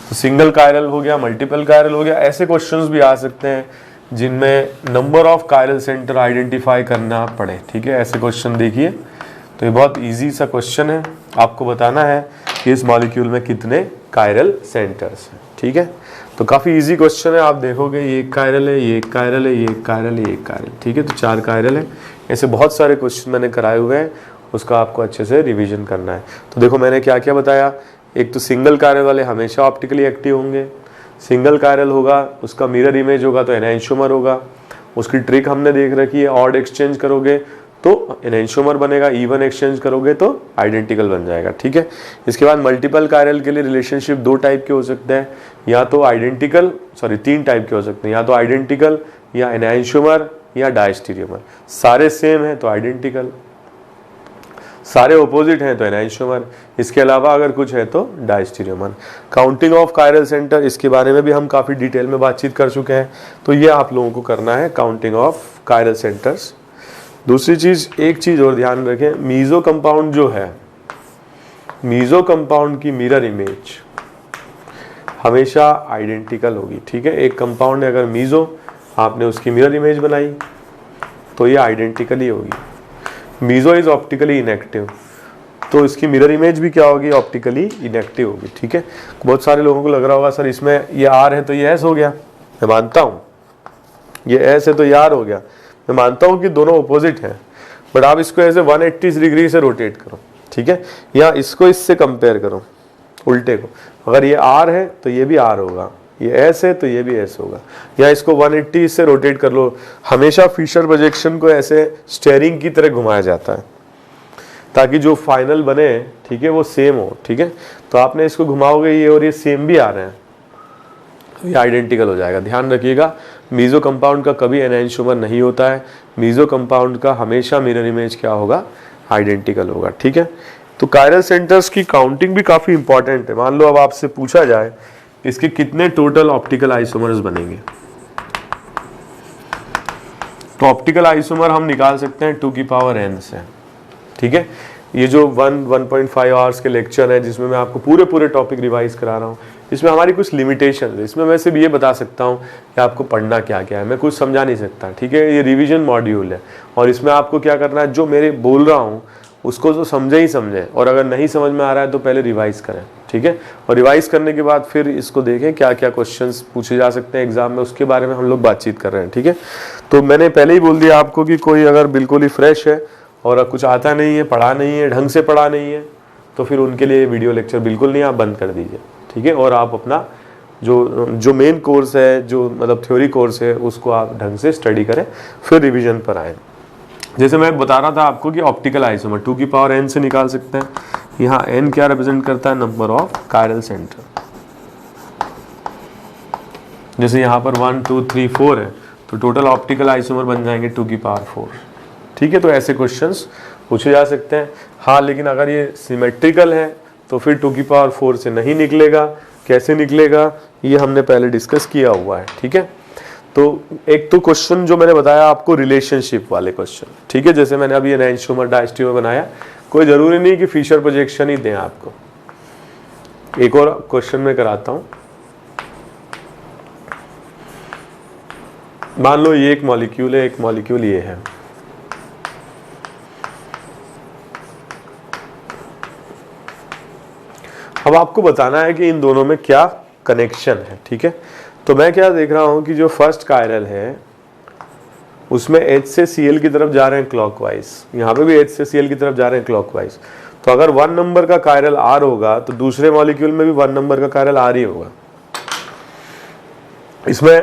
तो सिंगल कायरल हो गया, मल्टीपल कायरल हो गया। ऐसे क्वेश्चंस भी आ सकते हैं जिनमें number of chiral centre identify करना पड़े, ठीक है। ऐसे क्वेश्चन देखिए, तो ये बहुत इजी सा क्वेश्चन है, आपको बताना है कि इस मॉलिक्यूल में कितने कायरल सेंटर्स हैं, ठीक है। तो काफ़ी इजी क्वेश्चन है, आप देखोगे ये एक कायरल है, ये एक कायरल है, ये एक कायरल है, ये एक कायरल, ठीक है। तो 4 कायरल है। ऐसे बहुत सारे क्वेश्चन मैंने कराए हुए हैं, उसका आपको अच्छे से रिवीजन करना है। तो देखो मैंने क्या क्या बताया, एक तो सिंगल कायरल वाले हमेशा ऑप्टिकली एक्टिव होंगे, सिंगल कायरल होगा उसका मिरर इमेज होगा तो एनाइंशोमर होगा। उसकी ट्रिक हमने देख रखी है, ऑड एक्सचेंज करोगे तो एनाइंशोमर बनेगा, इवन एक्सचेंज करोगे तो आइडेंटिकल बन जाएगा, ठीक है। इसके बाद मल्टीपल कायरल के लिए रिलेशनशिप 2 टाइप के हो सकते हैं, या तो आइडेंटिकल, 3 टाइप के हो सकते हैं, या तो आइडेंटिकल या एनाइंशोमर या डायस्टीरियोमर। सारे सेम है तो आइडेंटिकल, सारे ऑपोजिट हैं तो एनाइंशोमर, इसके अलावा अगर कुछ है तो diastereomer. Counting of chiral centre, इसके बारे में भी हम काफ़ी डिटेल में बातचीत कर चुके हैं, तो ये आप लोगों को करना है, काउंटिंग ऑफ कायरल सेंटर्स। दूसरी चीज़, एक चीज़ और ध्यान रखें, मीज़ो कंपाउंड जो है, मीज़ो कंपाउंड की मिरर इमेज हमेशा आइडेंटिकल होगी, ठीक है। एक कंपाउंड है, अगर मीज़ो आपने उसकी मिरर इमेज बनाई तो ये आइडेंटिकल ही होगी। मीज़ो इज ऑप्टिकली इनएक्टिव, तो इसकी मिरर इमेज भी क्या होगी, ऑप्टिकली इनएक्टिव होगी, ठीक है। बहुत सारे लोगों को लग रहा होगा सर इसमें ये R है तो ये S हो गया, मैं मानता हूँ, ये S है तो ये R हो गया, मैं मानता हूँ कि दोनों ऑपोजिट हैं, बट आप इसको ऐसे 180 डिग्री से रोटेट करो, ठीक है, या इसको इससे कंपेयर करो, उल्टे को। अगर ये R है तो ये भी R होगा, ये S है तो ये भी S होगा, या इसको 180 से रोटेट कर लो। हमेशा फिशर प्रोजेक्शन को ऐसे स्टेयरिंग की तरह घुमाया जाता है ताकि जो फाइनल बने, ठीक है, वो सेम हो, ठीक है। तो आपने इसको घुमाओगे ये और ये सेम भी आ रहे हैं, ये आइडेंटिकल हो जाएगा। ध्यान रखिएगा, मीज़ो कंपाउंड का कभी एनाइंशोमर नहीं होता है, मीज़ो कंपाउंड का हमेशा मिरर इमेज क्या होगा, आइडेंटिकल होगा, ठीक है। तो कायरल सेंटर्स की काउंटिंग भी काफ़ी इंपॉर्टेंट है। मान लो अब आपसे पूछा जाए इसके कितने टोटल ऑप्टिकल आइसोमर्स बनेंगे, तो ऑप्टिकल आइसोमर हम निकाल सकते हैं 2 की पावर n से। ठीक है, ये जो 1.5 आवर्स के लेक्चर है जिसमें मैं आपको पूरे टॉपिक रिवाइज करा रहा हूँ, इसमें हमारी कुछ लिमिटेशन है। इसमें मैं सिर्फ ये बता सकता हूँ कि आपको पढ़ना क्या क्या है, मैं कुछ समझा नहीं सकता। ठीक है, ये रिवीजन मॉड्यूल है और इसमें आपको क्या करना है, जो मेरे बोल रहा हूँ उसको तो समझे ही समझे, और अगर नहीं समझ में आ रहा है तो पहले रिवाइज करें। ठीक है, और रिवाइज करने के बाद फिर इसको देखें क्या क्या क्वेश्चंस पूछे जा सकते हैं एग्जाम में, उसके बारे में हम लोग बातचीत कर रहे हैं। ठीक है, तो मैंने पहले ही बोल दिया आपको कि कोई अगर बिल्कुल ही फ्रेश है और कुछ आता नहीं है, पढ़ा नहीं है, ढंग से पढ़ा नहीं है, तो फिर उनके लिए वीडियो लेक्चर बिल्कुल नहीं, आप बंद कर दीजिए। ठीक है, और आप अपना जो मेन कोर्स है, जो मतलब थ्योरी कोर्स है, उसको आप ढंग से स्टडी करें, फिर रिवीजन पर आए। जैसे मैं बता रहा था आपको कि ऑप्टिकल आइसोमर 2 की पावर n से निकाल सकते हैं। यहाँ n क्या रिप्रेजेंट करता है, नंबर ऑफ कायरल सेंटर। जैसे यहाँ पर 1 2 3 4 है, तो टोटल ऑप्टिकल आइसोमर बन जाएंगे 2 की पावर 4। ठीक है, तो ऐसे क्वेश्चंस पूछे जा सकते हैं। हाँ, लेकिन अगर ये सिमेट्रिकल है तो फिर 2 की पावर 4 से नहीं निकलेगा। कैसे निकलेगा ये हमने पहले डिस्कस किया हुआ है। ठीक है, तो एक तो क्वेश्चन जो मैंने बताया आपको रिलेशनशिप वाले क्वेश्चन। ठीक है, जैसे मैंने अभी एनाइंस्ट्रोमर डायस्ट्रोमर बनाया, कोई जरूरी नहीं कि फिशर प्रोजेक्शन ही दें आपको। एक और क्वेश्चन मैं कराता हूं। मान लो ये एक मॉलिक्यूल है, एक मॉलिक्यूल ये है। अब आपको बताना है कि इन दोनों में क्या कनेक्शन है। ठीक है, तो मैं क्या देख रहा हूं कि जो फर्स्ट कायरल है उसमें H से Cl की तरफ जा रहे हैं क्लॉकवाइज, यहाँ पे भी H से Cl की तरफ जा रहे हैं क्लॉकवाइज। तो अगर 1 नंबर का कायरल R होगा तो दूसरे मॉलिक्यूल में भी 1 नंबर का कायरल R ही होगा। इसमें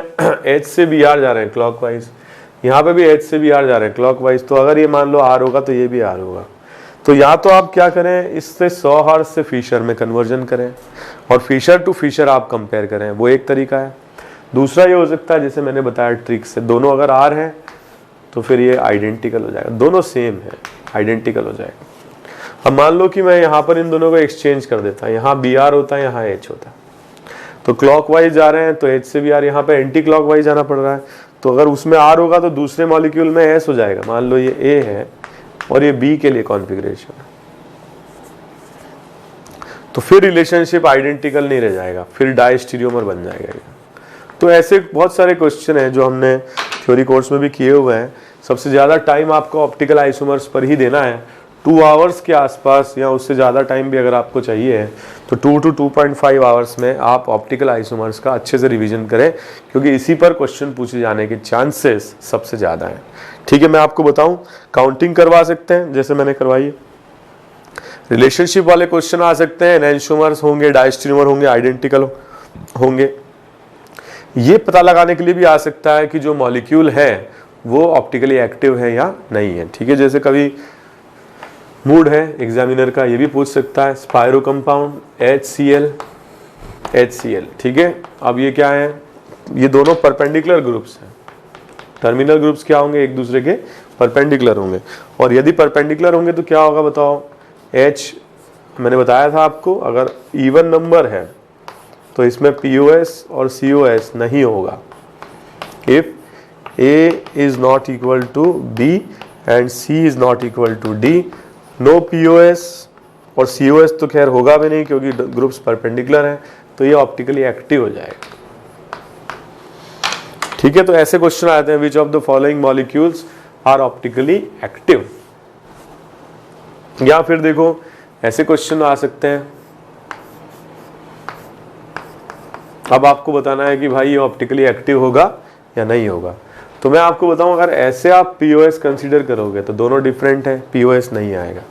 H से Br जा रहे हैं क्लॉकवाइज, यहाँ पे भी H से Br जा रहे हैं क्लॉकवाइज। तो अगर ये मान लो R होगा तो ये भी R होगा। तो या तो आप क्या करें, इससे 100 हर्ट्ज से फिशर में कन्वर्जन करें और फिशर टू फिशर आप कंपेयर करें, वो एक तरीका है। दूसरा ये हो सकता है जैसे मैंने बताया ट्रिक से, दोनों अगर R हैं तो फिर ये आइडेंटिकल हो जाएगा, दोनों सेम है, आइडेंटिकल हो जाएगा। अब मान लो कि मैं यहाँ पर इन दोनों को एक्सचेंज कर देता हूँ, यहाँ Br होता है, यहाँ H होता है। तो क्लॉकवाइज जा रहे हैं तो H से Br, यहाँ पे एंटी क्लॉकवाइज जाना पड़ रहा है। तो अगर उसमें R होगा तो दूसरे मॉलिक्यूल में S हो जाएगा। मान लो ये A है और ये B के लिए कॉन्फ़िगरेशन है, तो फिर रिलेशनशिप आइडेंटिकल नहीं रह जाएगा, फिर डायस्टीरियोमर बन जाएगा। तो ऐसे बहुत सारे क्वेश्चन हैं जो हमने थ्योरी कोर्स में भी किए हुए हैं। सबसे ज़्यादा टाइम आपको ऑप्टिकल आइसोमर्स पर ही देना है, 2 आवर्स के आसपास, या उससे ज़्यादा टाइम भी अगर आपको चाहिए है तो 2 to 2.5 आवर्स में आप ऑप्टिकल आइसोमर्स का अच्छे से रिवीजन करें, क्योंकि इसी पर क्वेश्चन पूछे जाने के चांसेस सबसे ज़्यादा हैं। ठीक है, मैं आपको बताऊं, काउंटिंग करवा सकते हैं जैसे मैंने करवाई है, रिलेशनशिप वाले क्वेश्चन आ सकते हैं, एनाइंस्ट्रोमर्स होंगे, डायस्ट्रोमर होंगे, आइडेंटिकल होंगे। ये पता लगाने के लिए भी आ सकता है कि जो मॉलिक्यूल है वो ऑप्टिकली एक्टिव है या नहीं है। ठीक है, जैसे कभी मूड है एग्जामिनर का, ये भी पूछ सकता है, स्पायरो कंपाउंड HCl। ठीक है, अब ये क्या है, ये दोनों परपेंडिकुलर ग्रुप्स हैं। टर्मिनल ग्रुप्स क्या होंगे, एक दूसरे के परपेंडिकुलर होंगे, और यदि परपेंडिकुलर होंगे तो क्या होगा बताओ। H मैंने बताया था आपको, अगर इवन नंबर है तो इसमें POS और COS नहीं होगा। If A is not equal to B and C is not equal to D, no POS और COS तो खैर होगा भी नहीं क्योंकि ग्रुप्स परपेंडिकुलर हैं, तो ये ऑप्टिकली एक्टिव हो जाएगा। ठीक है, तो ऐसे क्वेश्चन आते हैं, which of the following molecules are optically active. या फिर देखो ऐसे क्वेश्चन आ सकते हैं, अब आपको बताना है कि भाई ये ऑप्टिकली एक्टिव होगा या नहीं होगा। तो मैं आपको बताऊं, अगर ऐसे आप POS कंसीडर करोगे तो दोनों डिफरेंट है, POS नहीं आएगा।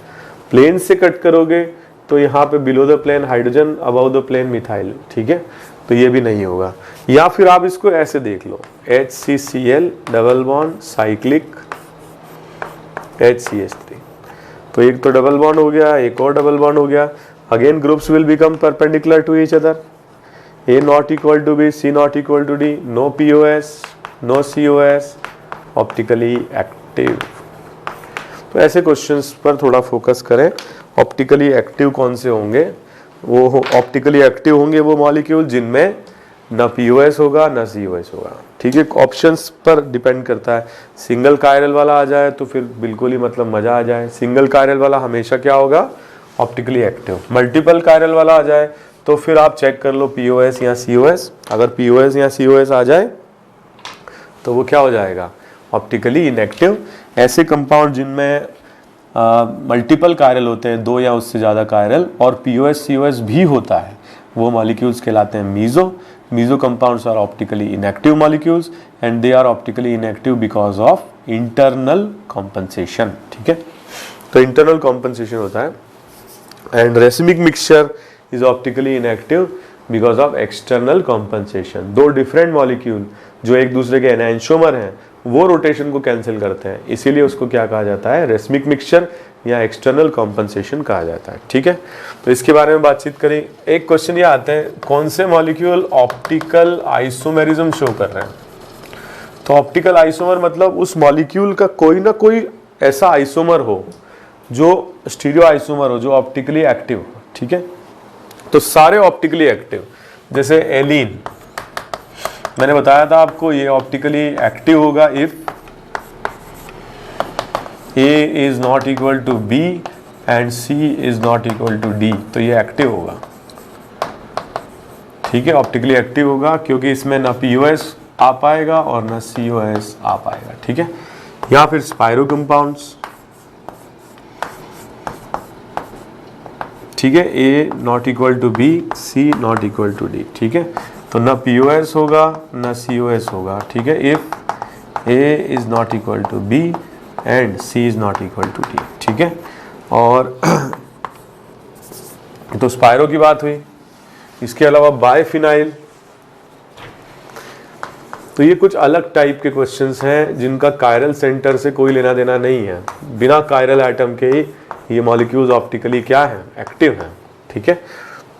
प्लेन से कट करोगे तो यहाँ पे below the plane hydrogen, above the plane methyl. ठीक है, तो ये भी नहीं होगा। या फिर आप इसको ऐसे देख लो, HCCl double bond cyclic HCH3, तो एक तो डबल बॉन्ड हो गया, एक और डबल बॉन्ड हो गया। Again groups will become perpendicular to each other, A not equal to B, C not equal to D, no POS, no COS, optically active. तो ऐसे क्वेश्चंस पर थोड़ा फोकस करें ऑप्टिकली एक्टिव कौन से होंगे? वो ऑप्टिकली एक्टिव होंगे वो मॉलिक्यूल जिनमें ना POS होगा ना COS होगा। ठीक है, ऑप्शंस पर डिपेंड करता है। सिंगल कायरल वाला आ जाए तो फिर बिल्कुल ही मतलब मजा आ जाए। सिंगल कायरल वाला हमेशा क्या होगा? Optically active. मल्टीपल कायरल वाला आ जाए तो फिर आप चेक कर लो POS या COS। अगर POS या COS आ जाए तो वो क्या हो जाएगा? Optically inactive. ऐसे कंपाउंड जिनमें मल्टीपल कायरल होते हैं, 2 या उससे ज़्यादा कायरल, और POS COS भी होता है, वो मॉलिक्यूल्स कहलाते हैं meso. Meso compounds are optically inactive molecules and they are optically inactive because of internal compensation. ठीक है, तो इंटरनल कॉम्पनसेशन होता है। And racemic mixture is optically inactive because of external compensation. 2 different molecule जो एक दूसरे के एनांशोमर हैं वो रोटेशन को कैंसिल करते हैं, इसीलिए उसको क्या कहा जाता है? रेसिमिक मिक्सचर या एक्सटर्नल कॉम्पनसेशन कहा जाता है। ठीक है, तो इसके बारे में बातचीत करें। एक क्वेश्चन ये आते हैं, कौन से मॉलिक्यूल ऑप्टिकल आइसोमेरिज्म शो कर रहे हैं? तो ऑप्टिकल आइसोमर मतलब उस मॉलिक्यूल का कोई ना कोई ऐसा आइसोमर हो जो स्टीरियो आइसोमर हो, जो ऑप्टिकली एक्टिव हो। ठीक है, तो सारे ऑप्टिकली एक्टिव, जैसे एलीन मैंने बताया था आपको, ये ऑप्टिकली एक्टिव होगा if A is not equal to B and C is not equal to D, तो ये एक्टिव होगा। ठीक है, ऑप्टिकली एक्टिव होगा क्योंकि इसमें ना POS आ पाएगा और ना COS आ पाएगा। ठीक है, या फिर स्पाइरो कंपाउंड्स। ठीक है, A not equal to B, C not equal to D। ठीक है, तो ना POS होगा ना COS होगा। ठीक है, if A is not equal to B and C is not equal to D। ठीक है, और तो स्पाइरो की बात हुई। इसके अलावा बायफिनाइल, तो ये कुछ अलग टाइप के क्वेश्चंस हैं जिनका कायरल सेंटर से कोई लेना देना नहीं है। बिना कायरल एटम के ही ये मॉलिक्यूल्स ऑप्टिकली क्या है? एक्टिव हैं। ठीक है,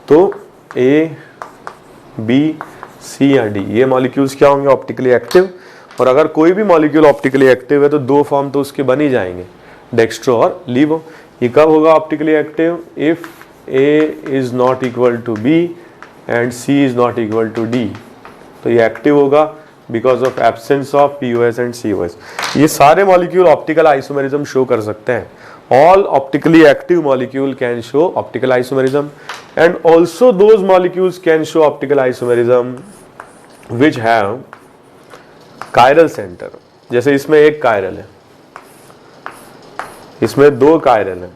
तो A, B, C या D ये मॉलिक्यूल्स क्या होंगे? Optically active. और अगर कोई भी मॉलिक्यूल ऑप्टिकली एक्टिव है तो 2 फॉर्म तो उसके बन ही जाएंगे, डेक्स्ट्रो और लीवो। ये कब होगा optically active? If A is not equal to B and C is not equal to D, तो ये एक्टिव होगा because of absence of POS and COS। ये सारे मॉलिक्यूल ऑप्टिकल आइसोमेरिज्म शो कर सकते हैं। All optically active molecule can show optical isomerism and also those molecules can show optical isomerism which have chiral center। जैसे इसमें एक कायरल है, इसमें 2 कायरल हैं,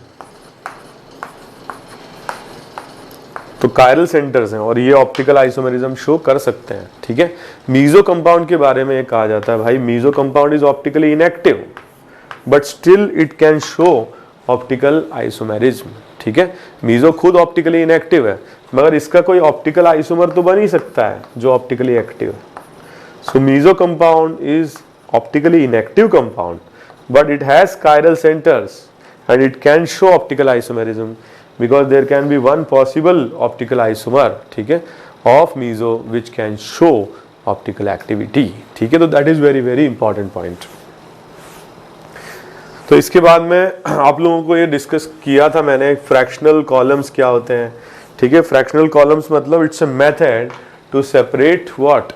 तो कायरल सेंटर्स हैं और ये ऑप्टिकल आइसोमेरिज्म शो कर सकते हैं। ठीक है, मीजो कंपाउंड के बारे में कहा जाता है, भाई meso compound is optically inactive but still it can show optical isomerism. ठीक है, मीजो खुद ऑप्टिकली इनएक्टिव है मगर इसका कोई ऑप्टिकल आइसोमर तो बन ही सकता है जो ऑप्टिकली एक्टिव है। So meso compound is optically inactive compound but it has chiral centres and it can show optical isomerism because there can be one possible optical isomer. ठीक है, of meso which can show optical activity. ठीक है, तो that is very very important point. तो इसके बाद में आप लोगों को ये डिस्कस किया था मैंने, फ्रैक्शनल कॉलम्स क्या होते हैं। ठीक है, फ्रैक्शनल कॉलम्स मतलब it's a method to separate what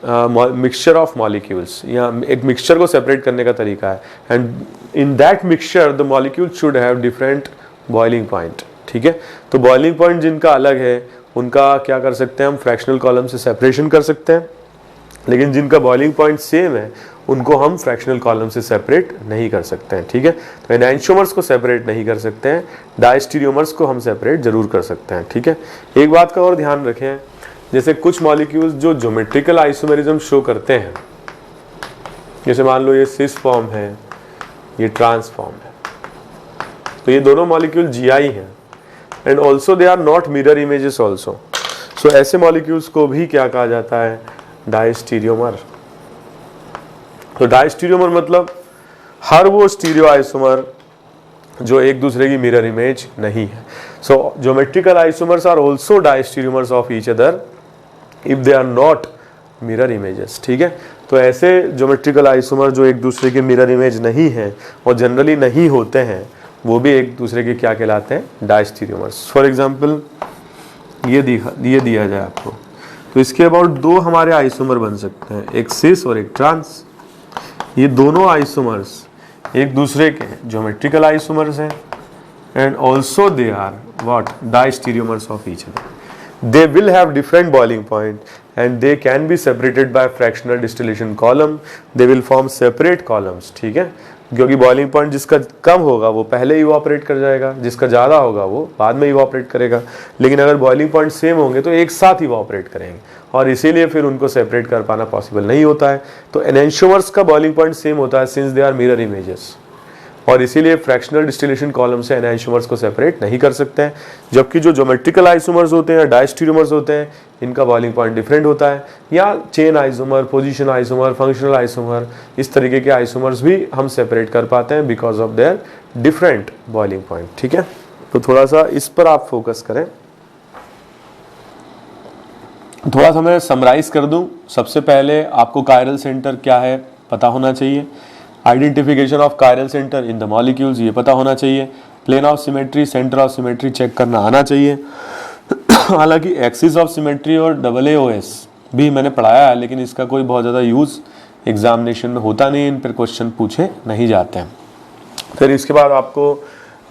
mixture of molecules, या एक मिक्सचर को सेपरेट करने का तरीका है। And in that mixture the molecule should have different boiling point. ठीक है, तो बॉइलिंग पॉइंट जिनका अलग है उनका क्या कर सकते हैं हम? फ्रैक्शनल कॉलम से सेपरेशन कर सकते हैं, लेकिन जिनका बॉइलिंग पॉइंट सेम है उनको हम फ्रैक्शनल कॉलम से सेपरेट नहीं कर सकते हैं। ठीक है, तो एनांशियोमर्स को सेपरेट नहीं कर सकते हैं, डायस्टीरियोमर्स को हम सेपरेट जरूर कर सकते हैं। ठीक है, एक बात का और ध्यान रखें, जैसे कुछ मॉलिक्यूल्स जो ज्योमेट्रिकल आइसोमेरिज्म शो करते हैं, जैसे मान लो ये सिस फॉर्म है, ये ट्रांस फॉर्म है, तो ये दोनों मॉलिक्यूल GI हैं and also they are not mirror images also. So ऐसे मॉलिक्यूल्स को भी क्या कहा जाता है? डायस्टीरियोमर। तो डायस्टीरियोमर मतलब हर वो स्टीरियो आइसोमर जो एक दूसरे की मिरर इमेज नहीं है। So geometrical isomers are also diastereomers of each other if they are not mirror images. ठीक है, तो ऐसे ज्योमेट्रिकल आइसोमर जो एक दूसरे के मिरर इमेज नहीं है और जनरली नहीं होते हैं वो भी एक दूसरे के क्या कहलाते हैं, डायस्टीरियोमर्स। फॉर एग्जांपल ये दिया जाए आपको, तो इसके अबाउट 2 हमारे आइसोमर बन सकते हैं, एक सिस और एक ट्रांस। ये दोनों आइसोमर्स एक दूसरे के ज्योमेट्रिकल आइसोमर्स हैं and also they are what, diastereomers of each other. They will have different boiling point and they can be separated by fractional distillation column, they will form separate columns, ठीक है, क्योंकि बॉइलिंग पॉइंट जिसका कम होगा वो पहले इवापोरेट कर जाएगा, जिसका ज़्यादा होगा वो बाद में इवापोरेट करेगा। लेकिन अगर बॉइलिंग पॉइंट सेम होंगे तो एक साथ इवापोरेट करेंगे और इसीलिए फिर उनको सेपरेट कर पाना पॉसिबल नहीं होता है। तो एनेंटियोमर्स का बॉइलिंग पॉइंट सेम होता है since they are mirror images, और इसीलिए फ्रैक्शनल डिस्टिलेशन कॉलम से एनेंटियोमर्स को सेपरेट नहीं कर सकते हैं। जबकि जो ज्योमेट्रिकल आइसोमर्स होते हैं, डायस्टीरियोमर्स होते हैं, इनका बॉइलिंग पॉइंट डिफरेंट होता है, या chain isomer, position isomer, functional isomer, इस तरीके के आइसोमर्स भी हम सेपरेट कर पाते हैं because of their different boiling point, ठीक है। तो थोड़ा सा इस पर आप फोकस करें। थोड़ा सा मैं समराइज कर दूं। सबसे पहले आपको कायरल सेंटर क्या है पता होना चाहिए, identification of chiral centre in the molecules ये पता होना चाहिए, plane of symmetry, centre of symmetry check करना आना चाहिए। हालांकि एक्सिस ऑफ सिमेट्री और AAOS भी मैंने पढ़ाया है, लेकिन इसका कोई बहुत ज़्यादा यूज़ एग्जामिनेशन में होता नहीं, इन पर क्वेश्चन पूछे नहीं जाते हैं। फिर इसके बाद आपको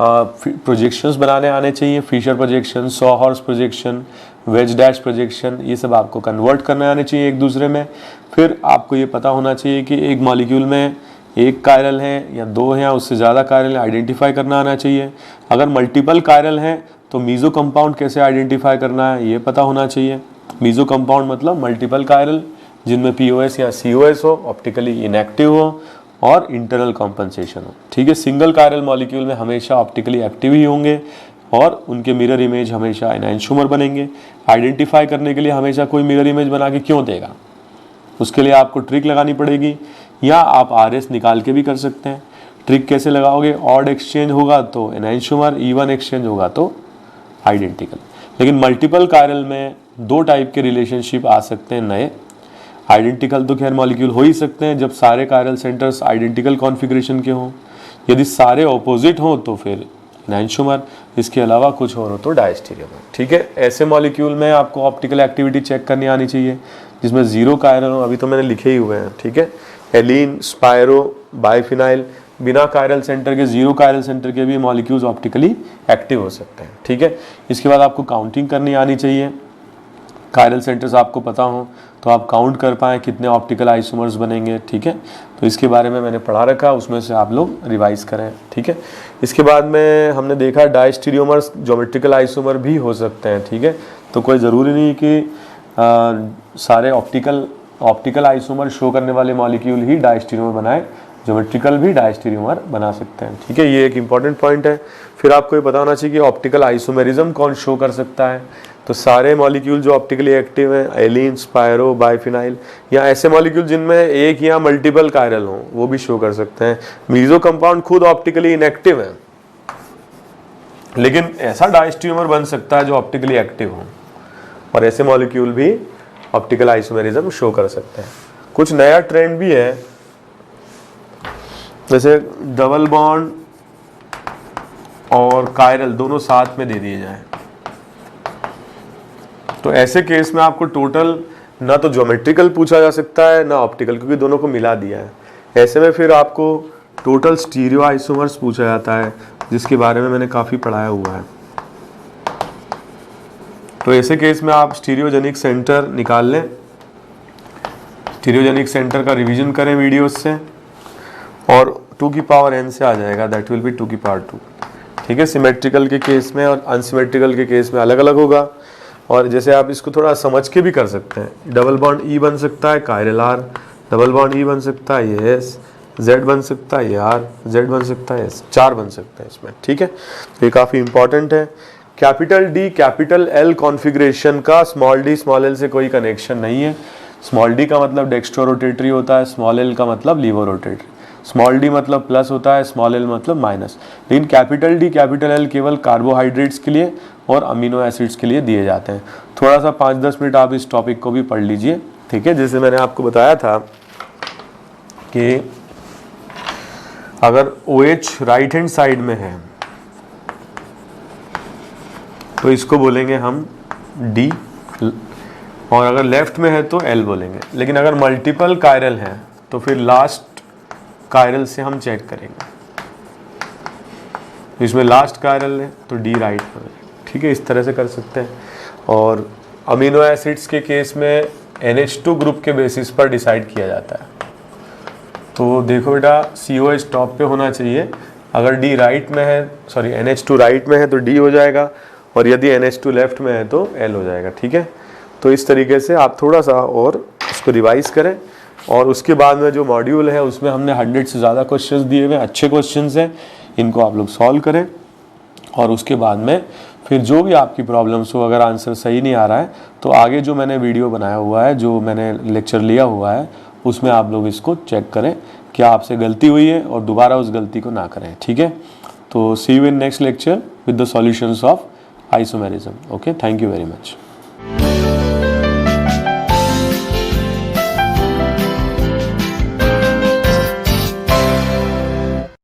प्रोजेक्शंस बनाने आने चाहिए, Fischer projection, sawhorse projection, wedge dash projection, ये सब आपको कन्वर्ट करने आने चाहिए एक दूसरे में। फिर आपको ये पता होना चाहिए कि एक मॉलिक्यूल में एक कायरल है या 2 हैं या उससे ज़्यादा कायरल आइडेंटिफाई करना आना चाहिए। अगर मल्टीपल कायरल हैं तो मीज़ो कंपाउंड कैसे आइडेंटिफाई करना है ये पता होना चाहिए। मीज़ो कंपाउंड मतलब मल्टीपल कायरल जिनमें POS या COS हो, ऑप्टिकली इनएक्टिव हो और इंटरनल कॉम्पनसेशन हो, ठीक है। सिंगल कायरल मॉलिक्यूल में हमेशा ऑप्टिकली एक्टिव ही होंगे और उनके मिरर इमेज हमेशा एनांटियोमर बनेंगे। आइडेंटिफाई करने के लिए हमेशा कोई मिरर इमेज बना के क्यों देगा, उसके लिए आपको ट्रिक लगानी पड़ेगी, या आप RS निकाल के भी कर सकते हैं। ट्रिक कैसे लगाओगे, ऑड एक्सचेंज होगा तो एनांटियोमर, इवन एक्सचेंज होगा तो आइडेंटिकल। लेकिन मल्टीपल कायरल में 2 टाइप के रिलेशनशिप आ सकते हैं नए। आइडेंटिकल तो खैर मॉलिक्यूल हो ही सकते हैं जब सारे कायरल सेंटर्स आइडेंटिकल कॉन्फ़िगरेशन के हों, यदि सारे ऑपोजिट हों तो फिर एनांटियोमर, इसके अलावा कुछ और हो तो डायस्टीरियोमर, ठीक है। ऐसे मॉलिक्यूल में आपको ऑप्टिकल एक्टिविटी चेक करनी आनी चाहिए जिसमें 0 कायरल हो, अभी तो मैंने लिखे ही हुए हैं, ठीक है। एलीन, स्पायरो, बाइफिनाइल, बिना कायरल सेंटर के, 0 कायरल सेंटर के भी मॉलिक्यूल्स ऑप्टिकली एक्टिव हो सकते हैं, ठीक है। इसके बाद आपको काउंटिंग करनी आनी चाहिए। कायरल सेंटर्स आपको पता हो तो आप काउंट कर पाएँ कितने ऑप्टिकल आइसोमर्स बनेंगे, ठीक है। तो इसके बारे में मैंने पढ़ा रखा, उसमें से आप लोग रिवाइज करें, ठीक है। इसके बाद में हमने देखा डायस्टीरियोमर्स ज्योमेट्रिकल आइसोमर भी हो सकते हैं, ठीक है। तो कोई ज़रूरी नहीं कि सारे ऑप्टिकल आइसोमर शो करने वाले मॉलिक्यूल ही डायस्टीरियोमर बनाए, ज्योमेट्रिकल भी डायस्टीरियोमर बना सकते हैं, ठीक है। ये एक इंपॉर्टेंट पॉइंट है। फिर आपको ये पता होना चाहिए कि ऑप्टिकल आइसोमेरिज्म कौन शो कर सकता है। तो सारे मॉलिक्यूल जो ऑप्टिकली एक्टिव हैं, एलीन, स्पायरो, बाइफिनाइल, या ऐसे मॉलिक्यूल जिनमें एक या मल्टीपल कायरल हो वो भी शो कर सकते हैं। मीज़ो कंपाउंड खुद ऑप्टिकली इनएक्टिव है, लेकिन ऐसा डायस्टीरियोमर बन सकता है जो ऑप्टिकली एक्टिव हो, और ऐसे मॉलिक्यूल भी ऑप्टिकल आइसोमेरिज्म शो कर सकते हैं। कुछ नया ट्रेंड भी है, जैसे डबल बॉन्ड और कायरल दोनों साथ में दे दिए जाए, तो ऐसे केस में आपको टोटल ना तो ज्योमेट्रिकल पूछा जा सकता है ना ऑप्टिकल, क्योंकि दोनों को मिला दिया है। ऐसे में फिर आपको टोटल स्टीरियो आइसोमर्स पूछा जाता है, जिसके बारे में मैंने काफ़ी पढ़ाया हुआ है। तो ऐसे केस में आप स्टीरियोजेनिक सेंटर निकाल लें, स्टीरियोजेनिक सेंटर का रिवीजन करें वीडियोस से, और 2 की पावर n से आ जाएगा, दैट विल बी 2 की पावर 2, ठीक है। सिमेट्रिकल के केस में और अनसिमेट्रिकल के केस में अलग अलग होगा। और जैसे आप इसको थोड़ा समझ के भी कर सकते हैं, डबल बॉन्ड E बन सकता है chiral R, double bond E बन सकता है ये S, Z बन सकता है ये R, Z बन सकता है S, 4 बन सकते हैं इसमें, ठीक है। ये काफ़ी इंपॉर्टेंट है। Capital D capital L configuration का स्मॉल d स्मॉल l से कोई कनेक्शन नहीं है। स्मॉल d का मतलब डेक्स्ट्रो रोटेटरी होता है, स्मॉल l का मतलब लीवो रोटेटरी। स्मॉल d मतलब प्लस होता है, स्मॉल l मतलब माइनस। लेकिन कैपिटल D कैपिटल L केवल कार्बोहाइड्रेट्स के लिए और अमीनो एसिड्स के लिए दिए जाते हैं। थोड़ा सा 5-10 मिनट आप इस टॉपिक को भी पढ़ लीजिए, ठीक है। जैसे मैंने आपको बताया था कि अगर OH राइट हैंड साइड में है तो इसको बोलेंगे हम डी, और अगर लेफ्ट में है तो एल बोलेंगे। लेकिन अगर मल्टीपल कायरल हैं तो फिर लास्ट कायरल से हम चेक करेंगे। इसमें लास्ट कायरल है तो डी राइट में, ठीक है, इस तरह से कर सकते हैं। और अमीनो एसिड्स के केस में NH2 ग्रुप के बेसिस पर डिसाइड किया जाता है। तो देखो बेटा, COH टॉप पे होना चाहिए। अगर डी राइट में है, सॉरी NH2 राइट में है तो डी हो जाएगा, और यदि NH2 लेफ्ट में है तो एल हो जाएगा, ठीक है। तो इस तरीके से आप थोड़ा सा और इसको रिवाइज करें, और उसके बाद में जो मॉड्यूल है उसमें हमने 100 से ज़्यादा क्वेश्चंस दिए हुए हैं, अच्छे क्वेश्चंस हैं, इनको आप लोग सॉल्व करें। और उसके बाद में फिर जो भी आपकी प्रॉब्लम्स हो, अगर आंसर सही नहीं आ रहा है तो आगे जो मैंने वीडियो बनाया हुआ है, जो मैंने लेक्चर लिया हुआ है, उसमें आप लोग इसको चेक करें क्या आपसे गलती हुई है, और दोबारा उस गलती को ना करें, ठीक है। तो see you in next lecture with the solutions of isomerism. Okay, thank you very much.